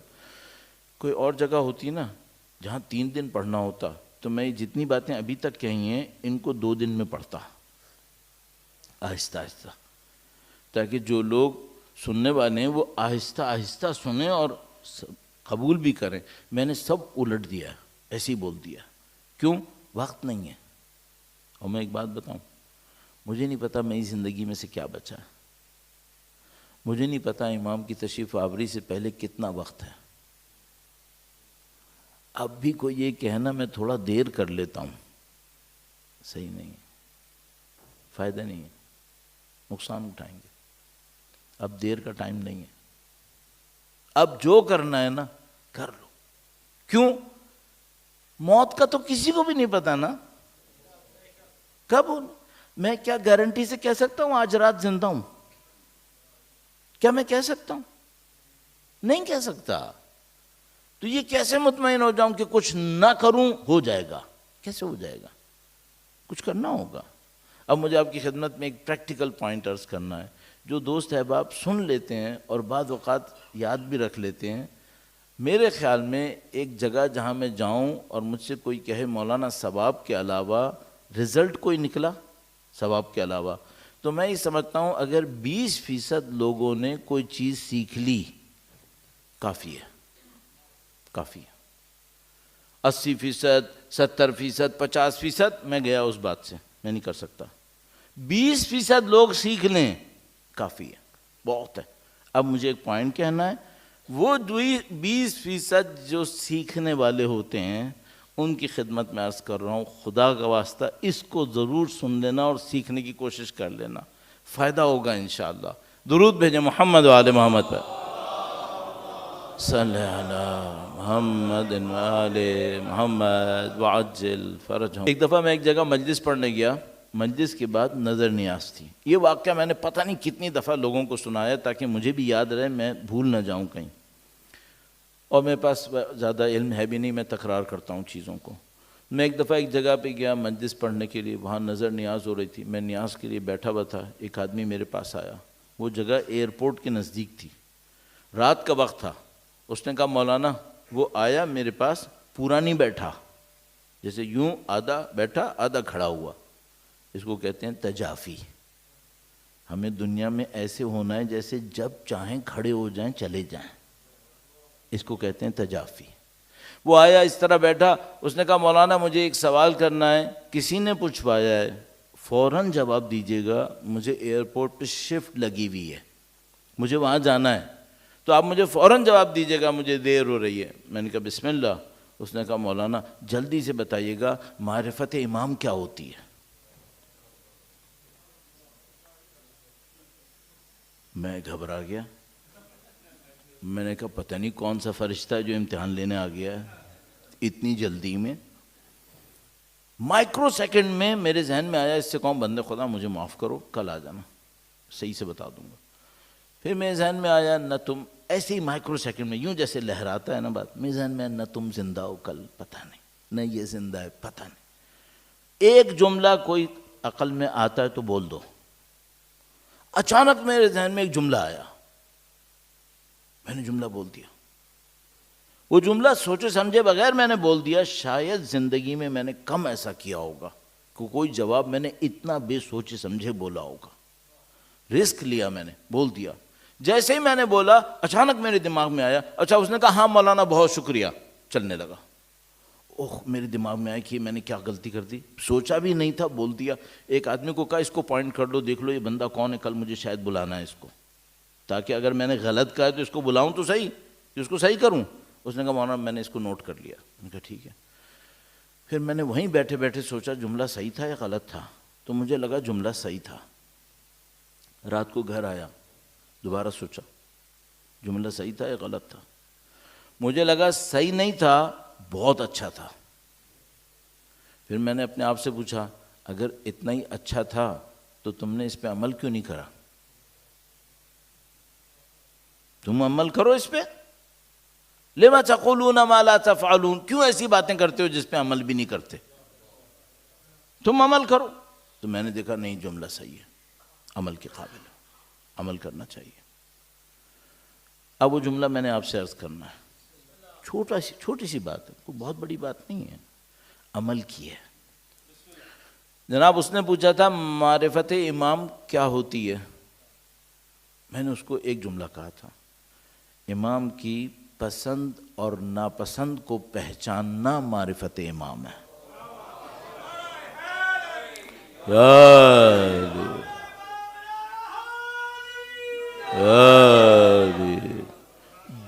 [SPEAKER 1] کوئی اور جگہ ہوتی نا جہاں 3 دن پڑھنا ہوتا تو میں جتنی باتیں ابھی تک کہی ہیں ان کو 2 دن میں پڑھتا، آہستہ آہستہ، تاکہ جو لوگ سننے والے ہیں وہ آہستہ آہستہ سنیں اور قبول بھی کریں۔ میں نے سب الٹ دیا، ایسے ہی بول دیا، کیوں؟ وقت نہیں ہے۔ اور میں ایک بات بتاؤں، مجھے نہیں پتا میری زندگی میں سے کیا بچا ہے، مجھے نہیں پتا امام کی تشریف آوری سے پہلے کتنا وقت ہے۔ اب بھی کوئی یہ کہنا میں تھوڑا دیر کر لیتا ہوں، صحیح نہیں ہے، فائدہ نہیں ہے، نقصان اٹھائیں گے۔ اب دیر کا ٹائم نہیں ہے، اب جو کرنا ہے نا کر لو۔ کیوں؟ موت کا تو کسی کو بھی نہیں پتا نا کب ہو۔ میں کیا گارنٹی سے کہہ سکتا ہوں آج رات زندہ ہوں؟ کیا میں کہہ سکتا ہوں؟ نہیں کہہ سکتا۔ تو یہ کیسے مطمئن ہو جاؤں کہ کچھ نہ کروں ہو جائے گا؟ کیسے ہو جائے گا؟ کچھ کرنا ہوگا۔ اب مجھے آپ کی خدمت میں ایک پریکٹیکل پوائنٹ عرض کرنا ہے۔ جو دوست احباب سن لیتے ہیں اور بعض اوقات یاد بھی رکھ لیتے ہیں، میرے خیال میں ایک جگہ جہاں میں جاؤں اور مجھ سے کوئی کہے مولانا ثواب کے علاوہ رزلٹ کوئی نکلا ثواب کے علاوہ، تو میں یہ سمجھتا ہوں اگر 20% لوگوں نے کوئی چیز سیکھ لی کافی ہے، کافی ہے۔ 80%، 70%، 50%، میں گیا اس بات سے، میں نہیں کر سکتا۔ 20% لوگ سیکھ لیں کافی ہے، بہت ہے۔ اب مجھے ایک پوائنٹ کہنا ہے، وہ 20% جو سیکھنے والے ہوتے ہیں ان کی خدمت میں عرض کر رہا ہوں، خدا کا واسطہ اس کو ضرور سن لینا اور سیکھنے کی کوشش کر لینا، فائدہ ہوگا انشاءاللہ۔ درود بھیجیں محمد و آل محمد پر، صلی علی محمد و آل محمد وعجل فرجہم۔ ایک دفعہ میں ایک جگہ مجلس پڑھنے گیا، مجلس کے بعد نظر نیاز تھی۔ یہ واقعہ میں نے پتہ نہیں کتنی دفعہ لوگوں کو سنایا تاکہ مجھے بھی یاد رہے، میں بھول نہ جاؤں کہیں، اور میرے پاس زیادہ علم ہے بھی نہیں، میں تکرار کرتا ہوں چیزوں کو۔ میں ایک دفعہ ایک جگہ پہ گیا مجلس پڑھنے کے لیے، وہاں نظر نیاز ہو رہی تھی، میں نیاز کے لیے بیٹھا ہوا تھا، ایک آدمی میرے پاس آیا، وہ جگہ ایئرپورٹ کے نزدیک تھی، رات کا وقت تھا. اس نے کہا مولانا، وہ آیا میرے پاس، پورا نہیں بیٹھا، جیسے یوں آدھا بیٹھا آدھا کھڑا ہوا. اس کو کہتے ہیں تجافی. ہمیں دنیا میں ایسے ہونا ہے جیسے جب چاہیں کھڑے ہو جائیں چلے جائیں، اس کو کہتے ہیں تجافی. وہ آیا اس طرح بیٹھا، اس نے کہا مولانا مجھے ایک سوال کرنا ہے، کسی نے پوچھوایا ہے، فوراً جواب دیجیے گا، مجھے ایئرپورٹ پہ شفٹ لگی ہوئی ہے، مجھے وہاں جانا ہے، تو آپ مجھے فوراً جواب دیجیے گا، مجھے دیر ہو رہی ہے. میں نے کہا بسم اللہ. اس نے کہا مولانا جلدی سے بتائیے گا معرفت امام کیا ہوتی ہے. میں گھبرا گیا. میں نے کہا پتہ نہیں کون سا فرشتہ ہے جو امتحان لینے آ گیا ہے اتنی جلدی میں. مائکرو سیکنڈ میں میرے ذہن میں آیا اس سے کہوں بندے خدا مجھے معاف کرو، کل آ جانا، صحیح سے بتا دوں گا. پھر میرے ذہن میں آیا نہ تم، ایسے ہی مائکرو سیکنڈ میں یوں جیسے لہراتا ہے نا بات، میرے ذہن میں نہ تم زندہ ہو کل، پتہ نہیں، نہ یہ زندہ ہے، پتہ نہیں. ایک جملہ کوئی عقل میں آتا ہے تو بول دو. اچانک میرے ذہن میں ایک جملہ آیا، میں نے جملہ بول دیا. وہ جملہ سوچے سمجھے بغیر میں نے بول دیا. شاید زندگی میں نے کم ایسا کیا ہوگا کہ کوئی جواب میں نے اتنا بے سوچے سمجھے بولا ہوگا. رسک لیا، میں نے بول دیا. جیسے ہی میں نے بولا اچانک میرے دماغ میں آیا، اچھا اس نے کہا ہاں مولانا بہت شکریہ، چلنے لگا. اوہ میرے دماغ میں آیا کہ میں نے کیا غلطی کر دی، سوچا بھی نہیں تھا، بول دیا. ایک آدمی کو کہا اس کو پوائنٹ کر لو، دیکھ لو یہ بندہ کون ہے، کل مجھے شاید بلانا ہے اس کو، تاکہ اگر میں نے غلط کہا تو اس کو بلاؤں تو صحیح، اس کو صحیح کروں. اس نے کہا مولانا میں نے اس کو نوٹ کر لیا. میں نے کہا ٹھیک ہے. پھر میں نے وہیں بیٹھے بیٹھے سوچا جملہ صحیح تھا یا غلط تھا، تو مجھے لگا جملہ صحیح تھا. رات کو گھر آیا، دوبارہ سوچا جملہ صحیح تھا یا غلط تھا. مجھے لگا صحیح نہیں تھا، بہت اچھا تھا. پھر میں نے اپنے آپ سے پوچھا اگر اتنا ہی اچھا تھا تو تم نے اس پہ عمل کیوں نہیں کرا؟ تم عمل کرو اس پہ. لما تقولون ما لا تفعلون، کیوں ایسی باتیں کرتے ہو جس پہ عمل بھی نہیں کرتے؟ تم عمل کرو. تو میں نے دیکھا نہیں جملہ صحیح ہے، عمل کے قابل ہے، عمل کرنا چاہیے. اب وہ جملہ میں نے آپ سے عرض کرنا ہے، چھوٹی سی بات ہے، کوئی بہت بڑی بات نہیں ہے، عمل کی ہے. جناب اس نے پوچھا تھا معرفت امام کیا ہوتی ہے. میں نے اس کو ایک جملہ کہا تھا، امام کی پسند اور ناپسند کو پہچاننا معرفت امام ہے.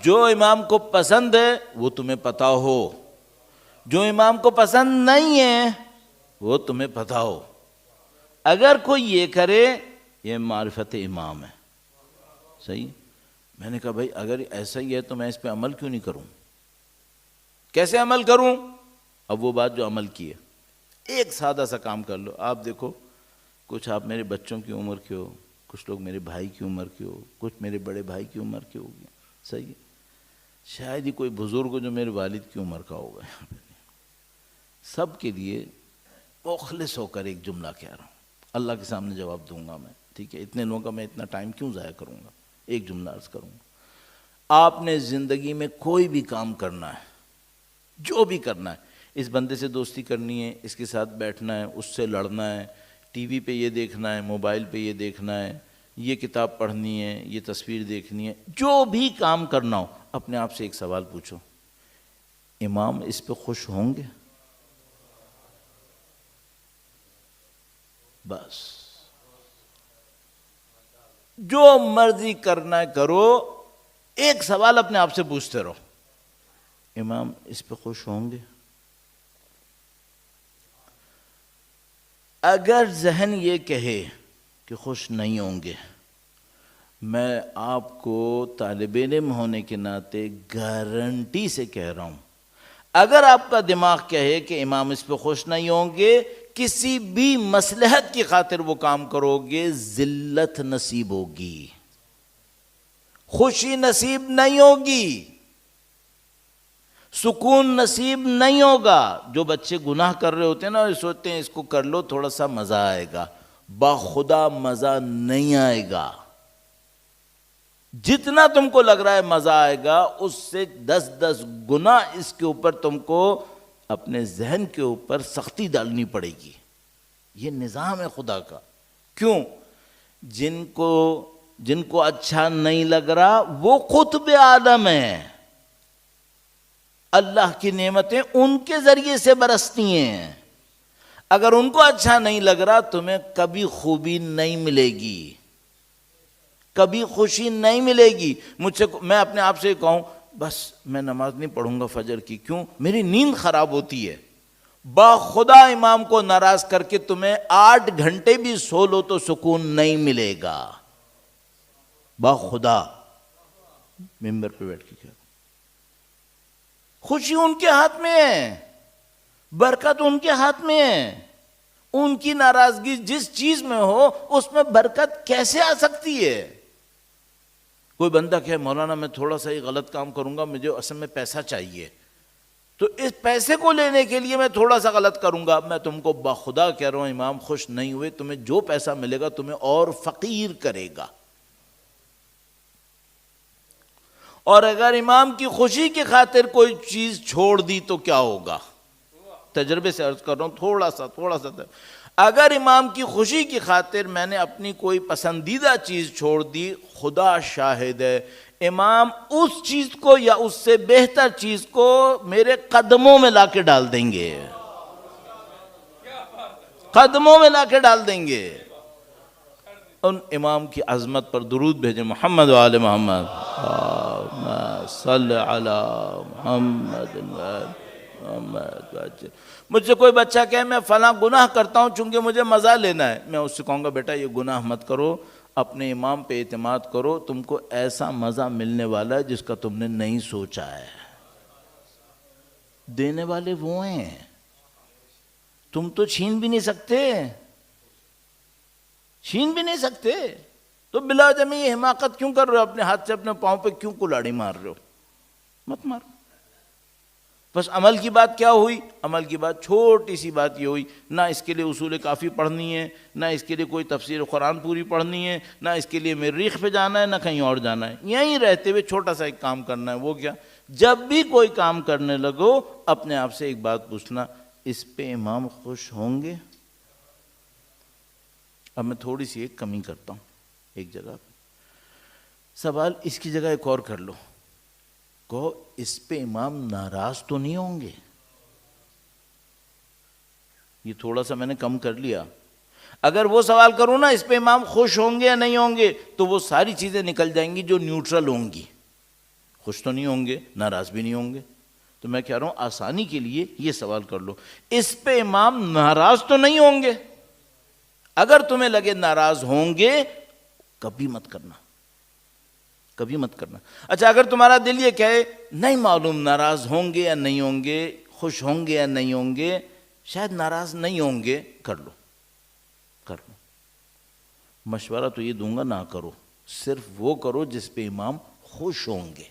[SPEAKER 1] جو امام کو پسند ہے وہ تمہیں پتہ ہو، جو امام کو پسند نہیں ہے وہ تمہیں پتہ ہو. اگر کوئی یہ کرے یہ معرفت امام ہے. صحیح. میں نے کہا بھائی اگر ایسا ہی ہے تو میں اس پہ عمل کیوں نہیں کروں؟ کیسے عمل کروں؟ اب وہ بات جو عمل کی ہے، ایک سادہ سا کام کر لو. آپ دیکھو کچھ آپ میرے بچوں کی عمر کے ہو، کچھ لوگ میرے بھائی کی عمر کے ہو، کچھ میرے بڑے بھائی کی عمر کے ہو گئے. صحیح. شاید ہی کوئی بزرگ ہو جو میرے والد کی عمر کا ہوگا. سب کے لیے مخلص ہو کر ایک جملہ کہہ رہا ہوں، اللہ کے سامنے جواب دوں گا میں. ٹھیک ہے، اتنے لوگوں کا میں اتنا ٹائم کیوں ضائع کروں گا. ایک جملہ عرض کروں گا. آپ نے زندگی میں کوئی بھی کام کرنا ہے، جو بھی کرنا ہے، اس بندے سے دوستی کرنی ہے، اس کے ساتھ بیٹھنا ہے، اس سے لڑنا ہے، ٹی وی پہ یہ دیکھنا ہے، موبائل پہ یہ دیکھنا ہے، یہ کتاب پڑھنی ہے، یہ تصویر دیکھنی ہے، جو بھی کام کرنا ہو، اپنے آپ سے ایک سوال پوچھو، امام اس پہ خوش ہوں گے؟ بس جو مرضی کرنا ہے کرو، ایک سوال اپنے آپ سے پوچھتے رہو، امام اس پہ خوش ہوں گے؟ اگر ذہن یہ کہے کہ خوش نہیں ہوں گے، میں آپ کو طالب علم ہونے کے ناطے گارنٹی سے کہہ رہا ہوں، اگر آپ کا دماغ کہے کہ امام اس پہ خوش نہیں ہوں گے، کسی بھی مصلحت کی خاطر وہ کام کرو گے، ذلت نصیب ہوگی، خوشی نصیب نہیں ہوگی، سکون نصیب نہیں ہوگا. جو بچے گناہ کر رہے ہوتے ہیں نا، سوچتے ہیں اس کو کر لو تھوڑا سا مزہ آئے گا، باخدا مزہ نہیں آئے گا. جتنا تم کو لگ رہا ہے مزہ آئے گا اس سے 10 گنا اس کے اوپر تم کو اپنے ذہن کے اوپر سختی ڈالنی پڑے گی. یہ نظام ہے خدا کا. کیوں؟ جن کو اچھا نہیں لگ رہا وہ قطب عالم ہیں. اللہ کی نعمتیں ان کے ذریعے سے برستی ہیں. اگر ان کو اچھا نہیں لگ رہا تمہیں کبھی خوبی نہیں ملے گی, کبھی خوشی نہیں ملے گی. میں اپنے آپ سے کہوں بس میں نماز نہیں پڑھوں گا فجر کی, کیوں؟ میری نیند خراب ہوتی ہے. با خدا امام کو ناراض کر کے تمہیں 8 گھنٹے بھی سو لو تو سکون نہیں ملے گا. با خدا ممبر پہ بیٹھ کے کیا, خوشی ان کے ہاتھ میں ہے, برکت ان کے ہاتھ میں ہے. ان کی ناراضگی جس چیز میں ہو اس میں برکت کیسے آ سکتی ہے؟ کوئی بندہ کہے مولانا میں تھوڑا سا ہی غلط کام کروں گا, مجھے اصل میں پیسہ چاہیے, تو اس پیسے کو لینے کے لیے میں تھوڑا سا غلط کروں گا. میں تم کو بخدا کہہ رہا ہوں امام خوش نہیں ہوئے, تمہیں جو پیسہ ملے گا تمہیں اور فقیر کرے گا. اور اگر امام کی خوشی کی خاطر کوئی چیز چھوڑ دی تو کیا ہوگا؟ تجربے سے عرض کر رہا ہوں, تھوڑا سا اگر امام کی خوشی کی خاطر میں نے اپنی کوئی پسندیدہ چیز چھوڑ دی, خدا شاہد ہے امام اس چیز کو یا اس سے بہتر چیز کو میرے قدموں میں لا کے ڈال دیں گے, قدموں میں لا کے ڈال دیں گے. ان امام کی عظمت پر درود بھیجیں. محمد و آل محمد, صلی علی محمد. مجھ سے کوئی بچہ کہے میں فلاں گناہ کرتا ہوں چونکہ مجھے مزہ لینا ہے, میں اس سے کہوں گا بیٹا یہ گناہ مت کرو, اپنے امام پہ اعتماد کرو, تم کو ایسا مزہ ملنے والا ہے جس کا تم نے نہیں سوچا ہے. دینے والے وہ ہیں, تم تو چھین بھی نہیں سکتے. تو بلا وجہ میں یہ حماقت کیوں کر رہے ہو؟ اپنے ہاتھ سے اپنے پاؤں پہ کیوں کلاڑی مار رہے ہو؟ مت مارو. بس عمل کی بات کیا ہوئی؟ عمل کی بات چھوٹی سی بات یہ ہوئی, نہ اس کے لیے اصول کافی پڑھنی ہے, نہ اس کے لیے کوئی تفسیر قرآن پوری پڑھنی ہے, نہ اس کے لیے مریخ پہ جانا ہے, نہ کہیں اور جانا ہے. یہیں رہتے ہوئے چھوٹا سا ایک کام کرنا ہے. وہ کیا؟ جب بھی کوئی کام کرنے لگو اپنے آپ سے ایک بات پوچھنا, اس پہ امام خوش ہوں گے؟ اب میں تھوڑی سی ایک کمی کرتا ہوں ایک جگہ پہ. سوال اس کی جگہ ایک اور کر لو, کہو اس پہ امام ناراض تو نہیں ہوں گے؟ یہ تھوڑا سا میں نے کم کر لیا. اگر وہ سوال کروں نا اس پہ امام خوش ہوں گے یا نہیں ہوں گے, تو وہ ساری چیزیں نکل جائیں گی جو نیوٹرل ہوں گی. خوش تو نہیں ہوں گے, ناراض بھی نہیں ہوں گے. تو میں کہہ رہا ہوں آسانی کے لیے یہ سوال کر لو, اس پہ امام ناراض تو نہیں ہوں گے؟ اگر تمہیں لگے ناراض ہوں گے کبھی مت کرنا. اچھا اگر تمہارا دل یہ کہے نہیں معلوم ناراض ہوں گے یا نہیں ہوں گے, خوش ہوں گے یا نہیں ہوں گے, شاید ناراض نہیں ہوں گے, کر لو. مشورہ تو یہ دوں گا نہ کرو, صرف وہ کرو جس پہ امام خوش ہوں گے,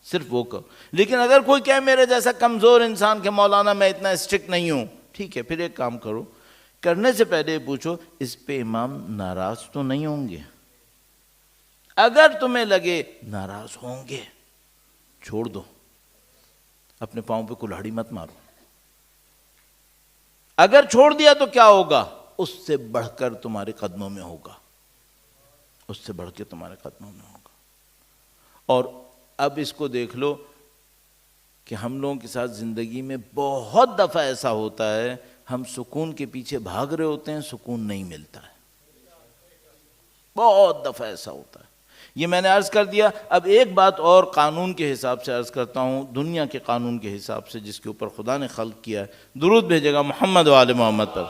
[SPEAKER 1] صرف وہ کرو. لیکن اگر کوئی کہے میرے جیسا کمزور انسان کہ مولانا میں اتنا اسٹرکٹ نہیں ہوں, ٹھیک ہے, پھر ایک کام کرو, کرنے سے پہلے پوچھو اس پہ امام ناراض تو نہیں ہوں گے؟ اگر تمہیں لگے ناراض ہوں گے چھوڑ دو, اپنے پاؤں پہ کلہاڑی مت مارو. اگر چھوڑ دیا تو کیا ہوگا؟ اس سے بڑھ کر تمہارے قدموں میں ہوگا, اور اب اس کو دیکھ لو کہ ہم لوگوں کے ساتھ زندگی میں بہت دفعہ ایسا ہوتا ہے, ہم سکون کے پیچھے بھاگ رہے ہوتے ہیں, سکون نہیں ملتا ہے. بہت دفعہ ایسا ہوتا ہے. یہ میں نے عرض کر دیا. اب ایک بات اور قانون کے حساب سے عرض کرتا ہوں, دنیا کے قانون کے حساب سے جس کے اوپر خدا نے خلق کیا ہے. درود بھیجے گا محمد و آل محمد پر.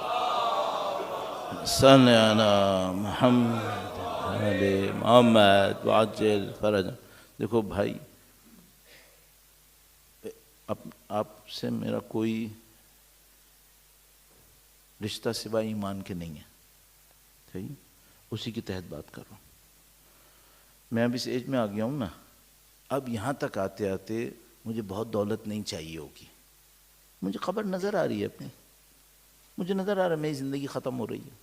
[SPEAKER 1] صلی علی محمد آل محمد وعجل فرج. دیکھو بھائی, آپ سے میرا کوئی رشتہ سوائے ایمان کے نہیں ہے, صحیح, اسی کے تحت بات کر رہا ہوں. میں اب اس ایج میں آ گیا ہوں نا, اب یہاں تک آتے آتے مجھے بہت دولت نہیں چاہیے ہوگی. مجھے خبر نظر آ رہی ہے اپنی, مجھے نظر آ رہا ہے میری زندگی ختم ہو رہی ہے,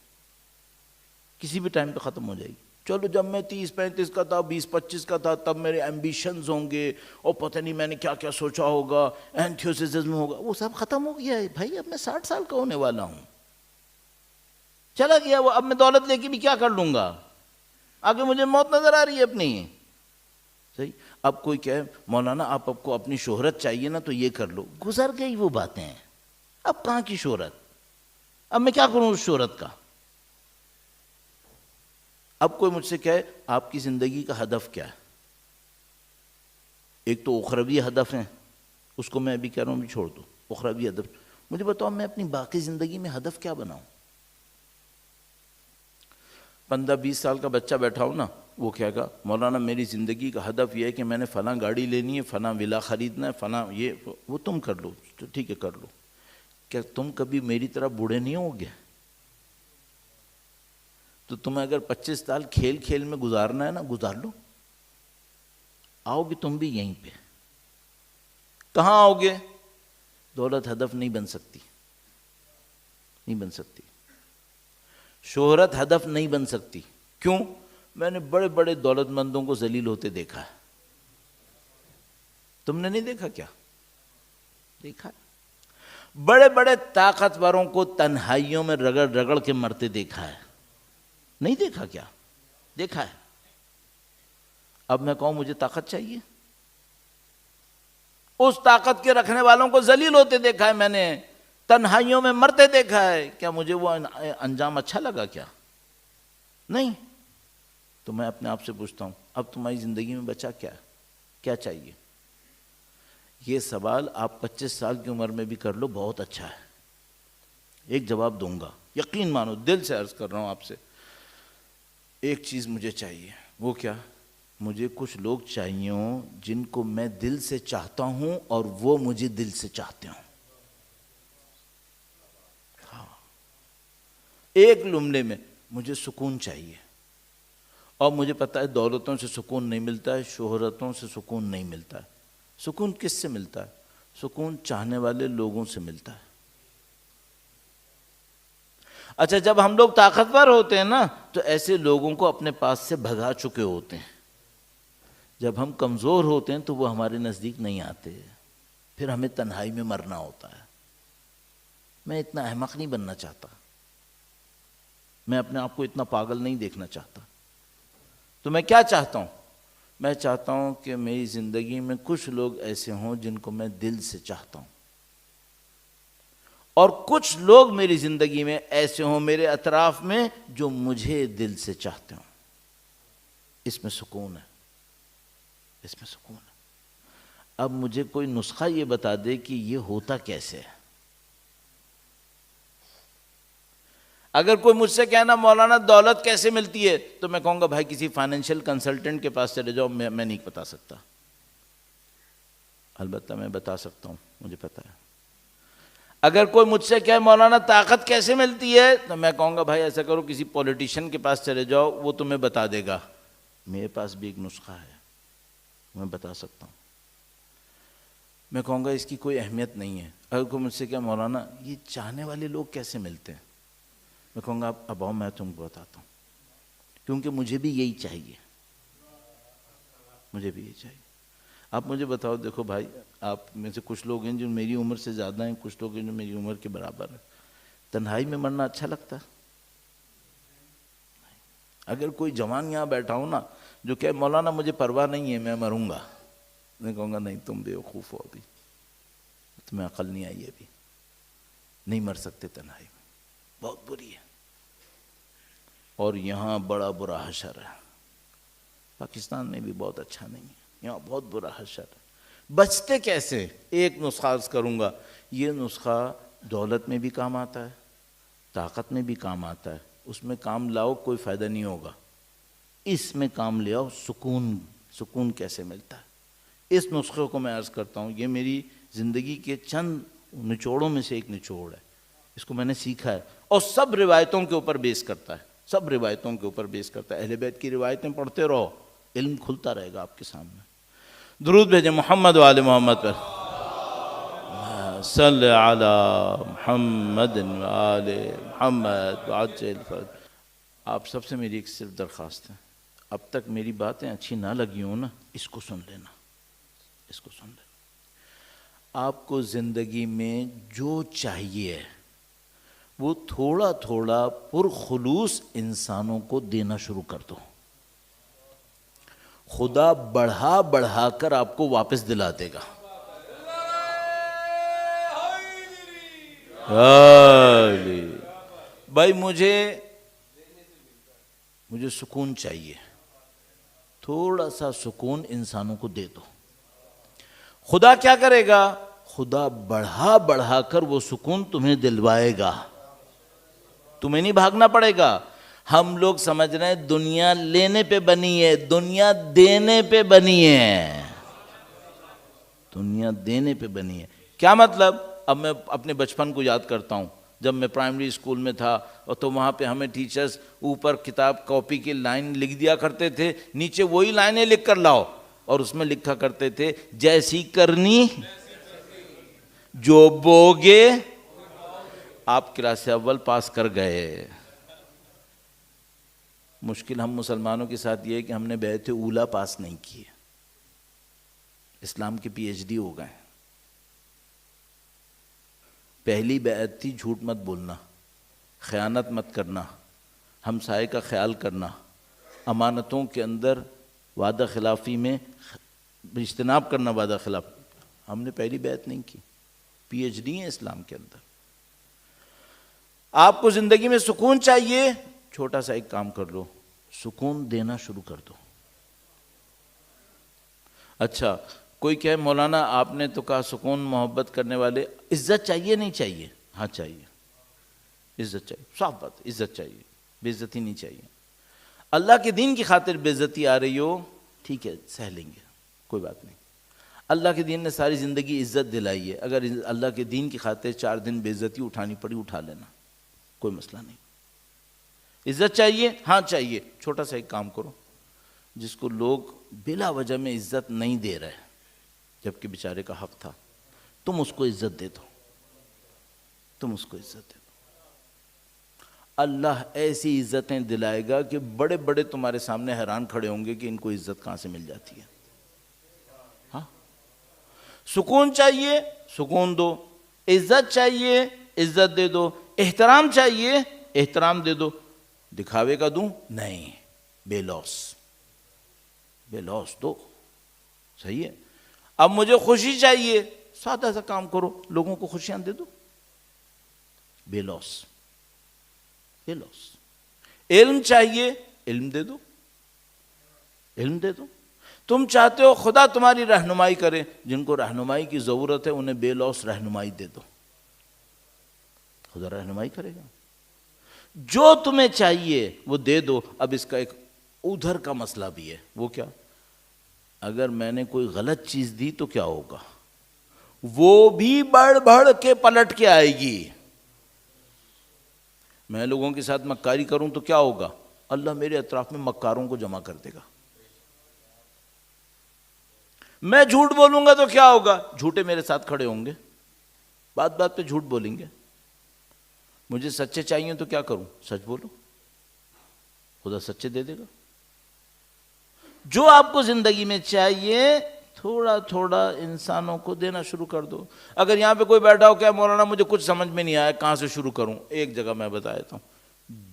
[SPEAKER 1] کسی بھی ٹائم پہ ختم ہو جائے گی. چلو جب میں 30-35 کا تھا، 20-25 کا تھا، تب میرے ایمبیشنز ہوں گے اور پتہ نہیں میں نے کیا کیا سوچا ہوگا، اینتھیوسزم ہوگا، وہ سب ختم ہو گیا ہے بھائی. اب میں 60 سال کا ہونے والا ہوں، چلا گیا وہ. اب میں دولت لے کے بھی کیا کر لوں گا؟ آگے مجھے موت نظر آ رہی ہے اپنی. صحیح. اب کوئی کہے مولانا آپ کو اپنی شہرت چاہیے نا تو یہ کر لو. گزر گئی وہ باتیں، اب کہاں کی شہرت؟ اب میں کیا کروں اس شہرت کا؟ اب کوئی مجھ سے کہے آپ کی زندگی کا ہدف کیا ہے؟ ایک تو اخروی ہدف ہے، اس کو میں ابھی کہہ رہا ہوں بھی چھوڑ دو. اخروی ہدف مجھے بتاؤ میں اپنی باقی زندگی میں ہدف کیا بناؤں؟ 15-20 سال کا بچہ بیٹھا ہو نا، وہ کہے گا مولانا میری زندگی کا ہدف یہ ہے کہ میں نے فلاں گاڑی لینی ہے، فلاں ولا خریدنا ہے، فلاں یہ. وہ تم کر لو تو ٹھیک ہے کر لو. کیا تم کبھی میری طرح بوڑھے نہیں ہو گے؟ تو تمہیں اگر 25 سال کھیل کھیل میں گزارنا ہے نا، گزار لو. آؤ گے تم بھی یہیں پہ. کہاں آؤ گے؟ دولت ہدف نہیں بن سکتی، نہیں بن سکتی. شہرت ہدف نہیں بن سکتی. کیوں؟ میں نے بڑے بڑے دولت مندوں کو ذلیل ہوتے دیکھا ہے. تم نے نہیں دیکھا کیا؟ دیکھا. بڑے بڑے طاقتوروں کو تنہائیوں میں رگڑ رگڑ کے مرتے دیکھا ہے. نہیں دیکھا کیا؟ دیکھا ہے. اب میں کہوں مجھے طاقت چاہیے، اس طاقت کے رکھنے والوں کو ذلیل ہوتے دیکھا ہے، میں نے تنہائیوں میں مرتے دیکھا ہے. کیا مجھے وہ انجام اچھا لگا کیا؟ نہیں. تو میں اپنے آپ سے پوچھتا ہوں اب تمہاری زندگی میں بچا کیا چاہیے؟ یہ سوال آپ 25 سال کی عمر میں بھی کر لو، بہت اچھا ہے. ایک جواب دوں گا، یقین مانو، دل سے عرض کر رہا ہوں آپ سے. ایک چیز مجھے چاہیے. وہ کیا؟ مجھے کچھ لوگ چاہیے ہوں جن کو میں دل سے چاہتا ہوں اور وہ مجھے دل سے چاہتے ہوں. ہاں. ایک لمحے میں مجھے سکون چاہیے. اور مجھے پتا ہے دولتوں سے سکون نہیں ملتا ہے، شہرتوں سے سکون نہیں ملتا ہے. سکون کس سے ملتا ہے؟ سکون چاہنے والے لوگوں سے ملتا ہے. اچھا جب ہم لوگ طاقتور ہوتے ہیں نا تو ایسے لوگوں کو اپنے پاس سے بھگا چکے ہوتے ہیں. جب ہم کمزور ہوتے ہیں تو وہ ہمارے نزدیک نہیں آتے، پھر ہمیں تنہائی میں مرنا ہوتا ہے. میں اتنا احمق نہیں بننا چاہتا، میں اپنے آپ کو اتنا پاگل نہیں دیکھنا چاہتا. تو میں کیا چاہتا ہوں؟ میں چاہتا ہوں کہ میری زندگی میں کچھ لوگ ایسے ہوں جن کو میں دل سے چاہتا ہوں، اور کچھ لوگ میری زندگی میں ایسے ہوں میرے اطراف میں جو مجھے دل سے چاہتے ہوں. اس میں سکون ہے، اس میں سکون ہے. اب مجھے کوئی نسخہ یہ بتا دے کہ یہ ہوتا کیسے ہے. اگر کوئی مجھ سے کہنا مولانا دولت کیسے ملتی ہے تو میں کہوں گا بھائی کسی فائنینشیل کنسلٹنٹ کے پاس چلے جاؤ، میں نہیں بتا سکتا. البتہ میں بتا سکتا ہوں، مجھے پتا ہے. اگر کوئی مجھ سے کہے مولانا طاقت کیسے ملتی ہے تو میں کہوں گا بھائی ایسا کرو کسی پولیٹیشین کے پاس چلے جاؤ، وہ تمہیں بتا دے گا. میرے پاس بھی ایک نسخہ ہے، میں بتا سکتا ہوں. میں کہوں گا اس کی کوئی اہمیت نہیں ہے. اگر کوئی مجھ سے کہے مولانا یہ چاہنے والے لوگ کیسے ملتے ہیں، میں کہوں گا اب آؤ میں تم کو بتاتا ہوں، کیونکہ مجھے بھی یہی چاہیے، مجھے بھی یہی چاہیے. آپ مجھے بتاؤ، دیکھو بھائی آپ میں سے کچھ لوگ ہیں جو میری عمر سے زیادہ ہیں، کچھ لوگ ہیں جو میری عمر کے برابر ہیں. تنہائی میں مرنا اچھا لگتا ہے؟ اگر کوئی جوان یہاں بیٹھا ہو نا جو کہ مولانا مجھے پرواہ نہیں ہے میں مروں گا، میں کہوں گا نہیں تم بیوقوف ہو، ابھی تمہیں عقل نہیں آئی، ابھی نہیں مر سکتے تنہائی میں، بہت بری ہے. اور یہاں بڑا برا حشر ہے. پاکستان میں بھی بہت اچھا نہیں ہے، یہاں بہت برا حشر ہے. بچتے کیسے؟ ایک نسخہ عرض کروں گا. یہ نسخہ دولت میں بھی کام آتا ہے، طاقت میں بھی کام آتا ہے. اس میں کام لاؤ کوئی فائدہ نہیں ہوگا. اس میں کام لے آؤ سکون کیسے ملتا ہے. اس نسخے کو میں عرض کرتا ہوں، یہ میری زندگی کے چند نچوڑوں میں سے ایک نچوڑ ہے. اس کو میں نے سیکھا ہے اور سب روایتوں کے اوپر بیس کرتا ہے، سب روایتوں کے اوپر بیس کرتا ہے. اہل بیت کی روایتیں پڑھتے رہو، علم کھلتا رہے گا آپ کے سامنے. درود بھیجیں محمد و آل محمد پر. صلی علی محمد و آل محمد وعجل فرج. آپ سب سے میری ایک صرف درخواست ہے، اب تک میری باتیں اچھی نہ لگی ہوں نا، اس کو سن لینا، اس کو سن لینا۔ آپ کو زندگی میں جو چاہیے وہ تھوڑا تھوڑا پرخلوص انسانوں کو دینا شروع کر دو، خدا بڑھا بڑھا کر آپ کو واپس دلا دے گا۔ بھائی مجھے سکون چاہیے، تھوڑا سا سکون انسانوں کو دے دو، خدا کیا کرے گا؟ خدا بڑھا بڑھا کر وہ سکون تمہیں دلوائے گا، تمہیں نہیں بھاگنا پڑے گا۔ ہم لوگ سمجھ رہے ہیں دنیا لینے پہ بنی ہے، دنیا دینے پہ بنی ہے، دنیا دینے پہ بنی ہے۔ کیا مطلب؟ اب میں اپنے بچپن کو یاد کرتا ہوں، جب میں پرائمری اسکول میں تھا اور تو وہاں پہ ہمیں ٹیچرز اوپر کتاب کاپی کی لائن لکھ دیا کرتے تھے، نیچے وہی لائنیں لکھ کر لاؤ، اور اس میں لکھا کرتے تھے جیسی کرنی جو بوگے۔ آپ کلاس اول پاس کر گئے، مشکل ہم مسلمانوں کے ساتھ یہ ہے کہ ہم نے بیعت اولیٰ پاس نہیں کی، اسلام کے پی ایچ ڈی ہو گئے۔ پہلی بیعت تھی جھوٹ مت بولنا، خیانت مت کرنا، ہمسائے کا خیال کرنا، امانتوں کے اندر وعدہ خلافی میں اجتناب کرنا، وعدہ خلاف۔ ہم نے پہلی بیعت نہیں کی، پی ایچ ڈی ہیں اسلام کے اندر۔ آپ کو زندگی میں سکون چاہیے، چھوٹا سا ایک کام کر لو، سکون دینا شروع کر دو۔ اچھا کوئی کہے مولانا آپ نے تو کہا سکون محبت کرنے والے، عزت چاہیے نہیں چاہیے؟ ہاں چاہیے، عزت چاہیے، صاف بات، عزت چاہیے، بے عزتی نہیں چاہیے۔ اللہ کے دین کی خاطر بے عزتی آ رہی ہو، ٹھیک ہے سہ لیں گے، کوئی بات نہیں۔ اللہ کے دین نے ساری زندگی عزت دلائی ہے، اگر اللہ کے دین کی خاطر 4 دن بے عزتی اٹھانی پڑی اٹھا لینا، کوئی مسئلہ نہیں۔ عزت چاہیے؟ ہاں چاہیے۔ چھوٹا سا ایک کام کرو، جس کو لوگ بلا وجہ میں عزت نہیں دے رہے جبکہ بیچارے کا حق تھا، تم اس کو عزت دے دو، تم اس کو عزت دے دو۔ اللہ ایسی عزتیں دلائے گا کہ بڑے بڑے تمہارے سامنے حیران کھڑے ہوں گے کہ ان کو عزت کہاں سے مل جاتی ہے۔ ہاں، سکون چاہیے، سکون دو، عزت چاہیے، عزت دے دو، احترام چاہیے، احترام دے دو۔ دکھاوے کا دوں؟ نہیں، بے لوس، بے لوس دو، صحیح ہے۔ اب مجھے خوشی چاہیے، سادہ سا کام کرو، لوگوں کو خوشیاں دے دو، بے لوس، بے لوس۔ علم چاہیے، علم دے دو، علم دے دو۔ تم چاہتے ہو خدا تمہاری رہنمائی کرے، جن کو رہنمائی کی ضرورت ہے انہیں بے لوس رہنمائی دے دو، خدا رہنمائی کرے گا۔ جو تمہیں چاہیے وہ دے دو۔ اب اس کا ایک ادھر کا مسئلہ بھی ہے، وہ کیا؟ اگر میں نے کوئی غلط چیز دی تو کیا ہوگا؟ وہ بھی بڑھ بڑھ کے پلٹ کے آئے گی۔ میں لوگوں کے ساتھ مکاری کروں تو کیا ہوگا؟ اللہ میرے اطراف میں مکاروں کو جمع کر دے گا۔ میں جھوٹ بولوں گا تو کیا ہوگا؟ جھوٹے میرے ساتھ کھڑے ہوں گے، بات بات پہ جھوٹ بولیں گے۔ مجھے سچے چاہیے تو کیا کروں؟ سچ بولو، خدا سچے دے دے گا۔ جو آپ کو زندگی میں چاہیے تھوڑا تھوڑا انسانوں کو دینا شروع کر دو۔ اگر یہاں پہ کوئی بیٹھا ہو کہ مولانا مجھے کچھ سمجھ میں نہیں آیا، کہاں سے شروع کروں؟ ایک جگہ میں بتا دیتا ہوں،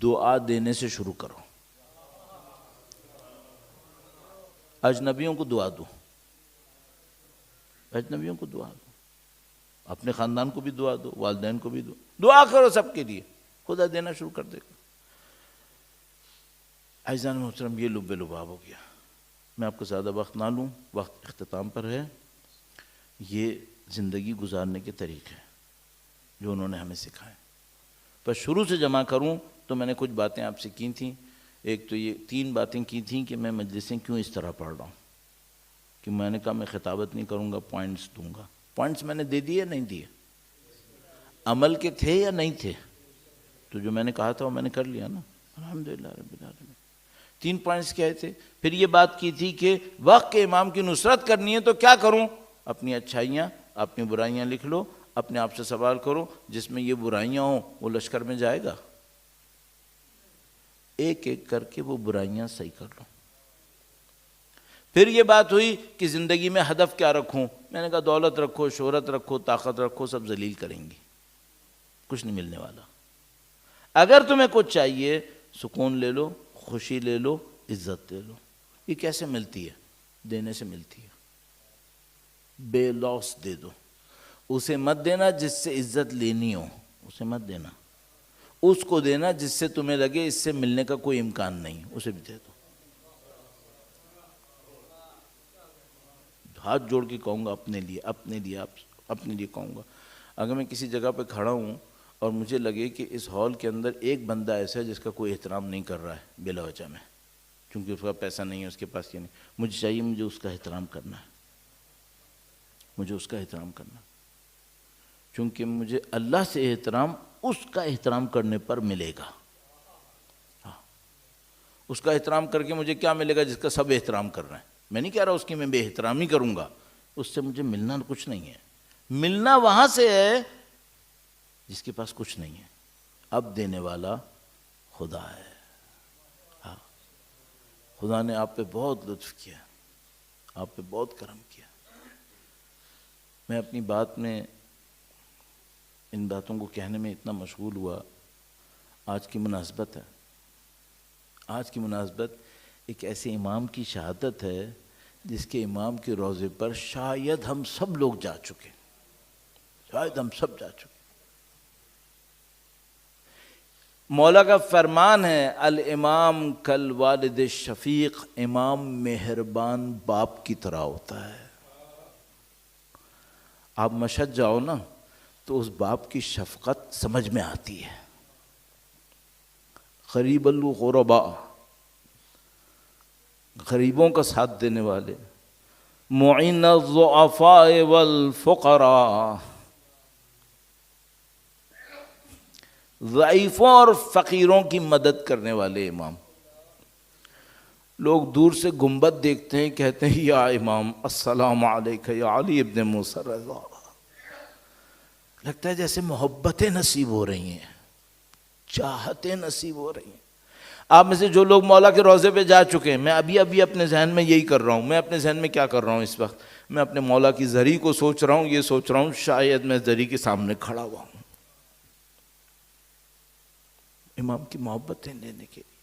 [SPEAKER 1] دعا دینے سے شروع کرو۔ اجنبیوں کو دعا دو، اجنبیوں کو دعا دو، اپنے خاندان کو بھی دعا دو، والدین کو بھی دو، دعا کرو سب کے لیے، خدا دینا شروع کر دے گا۔ عزیزان محترم، یہ لب لباب ہو گیا۔ میں آپ کو زیادہ وقت نہ لوں، وقت اختتام پر ہے۔ یہ زندگی گزارنے کے طریقے جو انہوں نے ہمیں سکھائے، پر شروع سے جمع کروں تو میں نے کچھ باتیں آپ سے کی تھیں۔ ایک تو یہ 3 باتیں کی تھیں کہ میں مجلسیں کیوں اس طرح پڑھ رہا ہوں، کہ میں نے کہا میں خطابت نہیں کروں گا، پوائنٹس دوں گا۔ پوائنٹس میں نے دے دیے نہیں دیے؟ عمل کے تھے یا نہیں تھے؟ تو جو میں نے کہا تھا وہ میں نے کر لیا نا، الحمدللہ رب العالمین۔ 3 پوائنٹس کیا تھے؟ پھر یہ بات کی تھی کہ وقت کے امام کی نصرت کرنی ہے تو کیا کروں؟ اپنی اچھائیاں، اپنی برائیاں لکھ لو، اپنے آپ سے سوال کرو، جس میں یہ برائیاں ہوں وہ لشکر میں جائے گا؟ ایک ایک کر کے وہ برائیاں صحیح کر لو۔ پھر یہ بات ہوئی کہ زندگی میں ہدف کیا رکھوں، میں نے کہا دولت رکھو، شہرت رکھو، طاقت رکھو، سب ذلیل کریں گی، کچھ نہیں ملنے والا۔ اگر تمہیں کچھ چاہیے، سکون لے لو، خوشی لے لو، عزت لے لو۔ یہ کیسے ملتی ہے؟ دینے سے ملتی ہے۔ بے لوس دے دو، اسے مت دینا جس سے عزت لینی ہو، اسے مت دینا، اس کو دینا جس سے تمہیں لگے اس سے ملنے کا کوئی امکان نہیں، اسے بھی دے دو۔ ہاتھ جوڑ کے کہوں گا اپنے لیے کہوں گا، اگر میں کسی جگہ پہ کھڑا ہوں اور مجھے لگے کہ اس ہال کے اندر ایک بندہ ایسا ہے جس کا کوئی احترام نہیں کر رہا ہے بلا وجہ میں، کیونکہ اس کا پیسہ نہیں ہے، اس کے پاس یہ نہیں، مجھے چاہیے مجھے اس کا احترام کرنا ہے، مجھے اس کا احترام کرنا، چونکہ مجھے اللہ سے احترام اس کا احترام کرنے پر ملے گا۔ اس کا احترام کر کے مجھے کیا ملے گا جس کا سب احترام کر رہے ہیں؟ میں نہیں کہہ رہا اس کی میں بے احترامی کروں گا، اس سے مجھے ملنا کچھ نہیں ہے، ملنا وہاں سے ہے جس کے پاس کچھ نہیں ہے۔ اب دینے والا خدا ہے۔ خدا نے آپ پہ بہت لطف کیا، آپ پہ بہت کرم کیا۔ میں اپنی بات میں ان باتوں کو کہنے میں اتنا مشغول ہوا، آج کی مناسبت ہے، آج کی مناسبت ایک ایسے امام کی شہادت ہے جس کے امام کے روضے پر شاید ہم سب لوگ جا چکے، شاید ہم سب جا چکے۔ مولا کا فرمان ہے الامام کالوالد الشفیق، امام مہربان باپ کی طرح ہوتا ہے۔ آپ مشہد جاؤ نا تو اس باپ کی شفقت سمجھ میں آتی ہے۔ قریب الغرباء، غریبوں کا ساتھ دینے والے، معین الضعفاء والفقراء، ضعیفوں اور فقیروں کی مدد کرنے والے امام۔ لوگ دور سے گنبد دیکھتے ہیں، کہتے ہیں یا امام السلام علیکہ یا علی ابن موسیٰ رضا، لگتا ہے جیسے محبتیں نصیب ہو رہی ہیں، چاہتیں نصیب ہو رہی ہیں۔ آپ میں سے جو لوگ مولا کے روضے پہ جا چکے ہیں، میں ابھی اپنے ذہن میں یہی کر رہا ہوں، میں اپنے ذہن میں کیا کر رہا ہوں اس وقت؟ میں اپنے مولا کی زری کو سوچ رہا ہوں، یہ سوچ رہا ہوں شاید میں زری کے سامنے کھڑا ہوا ہوں امام کی محبتیں لینے کے لیے۔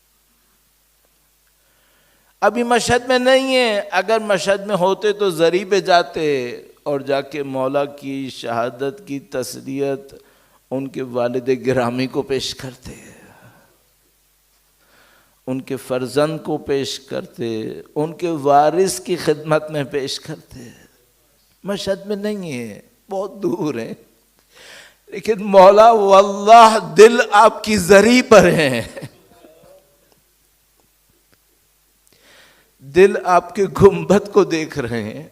[SPEAKER 1] ابھی مشہد میں نہیں ہے، اگر مشہد میں ہوتے تو زری پہ جاتے اور جا کے مولا کی شہادت کی تسلیت ان کے والد گرامی کو پیش کرتے، ان کے فرزند کو پیش کرتے، ان کے وارث کی خدمت میں پیش کرتے۔ مشہد میں نہیں ہے، بہت دور ہے، لیکن مولا واللہ دل آپ کی زری پر ہے، دل آپ کے گنبد کو دیکھ رہے ہیں۔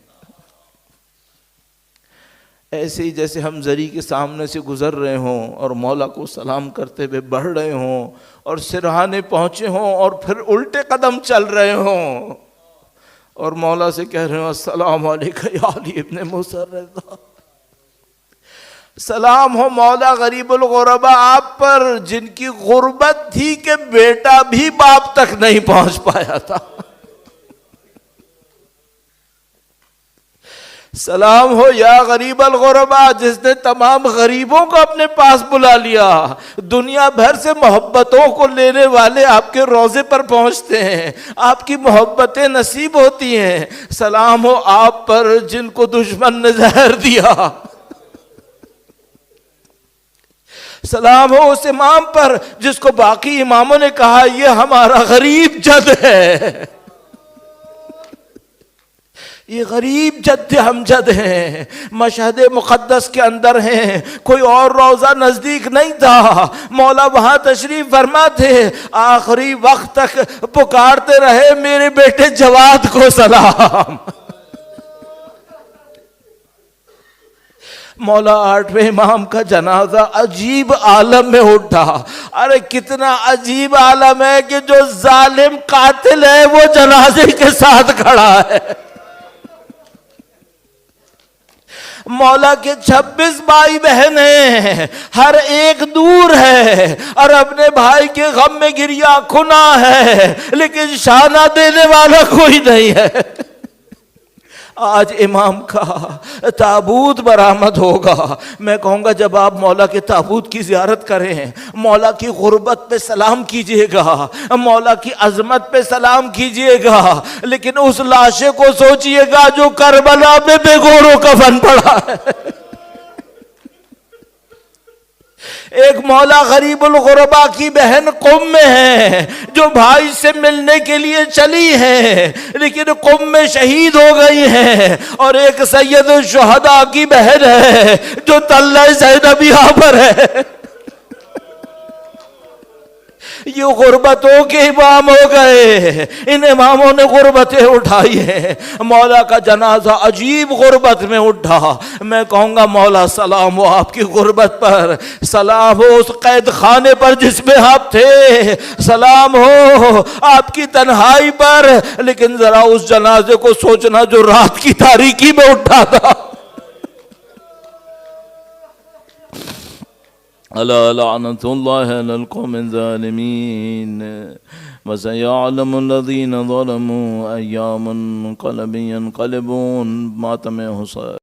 [SPEAKER 1] ایسے ہی جیسے ہم زری کے سامنے سے گزر رہے ہوں اور مولا کو سلام کرتے ہوئے بڑھ رہے ہوں اور سرہانے پہنچے ہوں اور پھر الٹے قدم چل رہے ہوں اور مولا سے کہہ رہے ہوں السلام علیکہ یا علی ابن موسیٰ رضا، سلام ہو مولا غریب الغرباء آپ پر، جن کی غربت تھی کہ بیٹا بھی باپ تک نہیں پہنچ پایا تھا۔ سلام ہو یا غریب الغرباء، جس نے تمام غریبوں کو اپنے پاس بلا لیا، دنیا بھر سے محبتوں کو لینے والے آپ کے روضے پر پہنچتے ہیں، آپ کی محبتیں نصیب ہوتی ہیں۔ سلام ہو آپ پر جن کو دشمن نے زہر دیا، سلام ہو اس امام پر جس کو باقی اماموں نے کہا یہ ہمارا غریب جد ہے، یہ غریب جد امجد ہیں، مشہد مقدس کے اندر ہیں، کوئی اور روضہ نزدیک نہیں تھا، مولا وہاں تشریف فرما تھے، آخری وقت تک پکارتے رہے میرے بیٹے جواد کو سلام۔ مولا 8ویں امام کا جنازہ عجیب عالم میں اٹھا، ارے کتنا عجیب عالم ہے کہ جو ظالم قاتل ہے وہ جنازے کے ساتھ کھڑا ہے۔ مولا کے 26 بھائی بہن ہیں، ہر ایک دور ہے اور اپنے بھائی کے غم میں گریا کھنا ہے، لیکن شانہ دینے والا کوئی نہیں ہے۔ آج امام کا تابوت برآمد ہوگا، میں کہوں گا جب آپ مولا کے تابوت کی زیارت کریں، مولا کی غربت پہ سلام کیجئے گا، مولا کی عظمت پہ سلام کیجئے گا، لیکن اس لاشے کو سوچئے گا جو کربلا میں بے گور و کفن پڑا ہے۔ ایک مولا غریب الغربا کی بہن قم میں ہے جو بھائی سے ملنے کے لیے چلی ہے لیکن قم میں شہید ہو گئی ہے، اور ایک سید الشہداء کی بہن ہے جو تلہ زینبیہ پر ہے۔ یہ غربتوں کے امام ہو گئے، ان اماموں نے غربتیں اٹھائی ہیں۔ مولا کا جنازہ عجیب غربت میں اٹھا، میں کہوں گا مولا سلام ہو آپ کی غربت پر، سلام ہو اس قید خانے پر جس میں آپ تھے، سلام ہو آپ کی تنہائی پر، لیکن ذرا اس جنازے کو سوچنا جو رات کی تاریکی میں اٹھا تھا۔ ألا لعنة الله على القوم الظالمين وسيعلم الذين ظلموا أيام منقلب ينقلبون ماتم حسین۔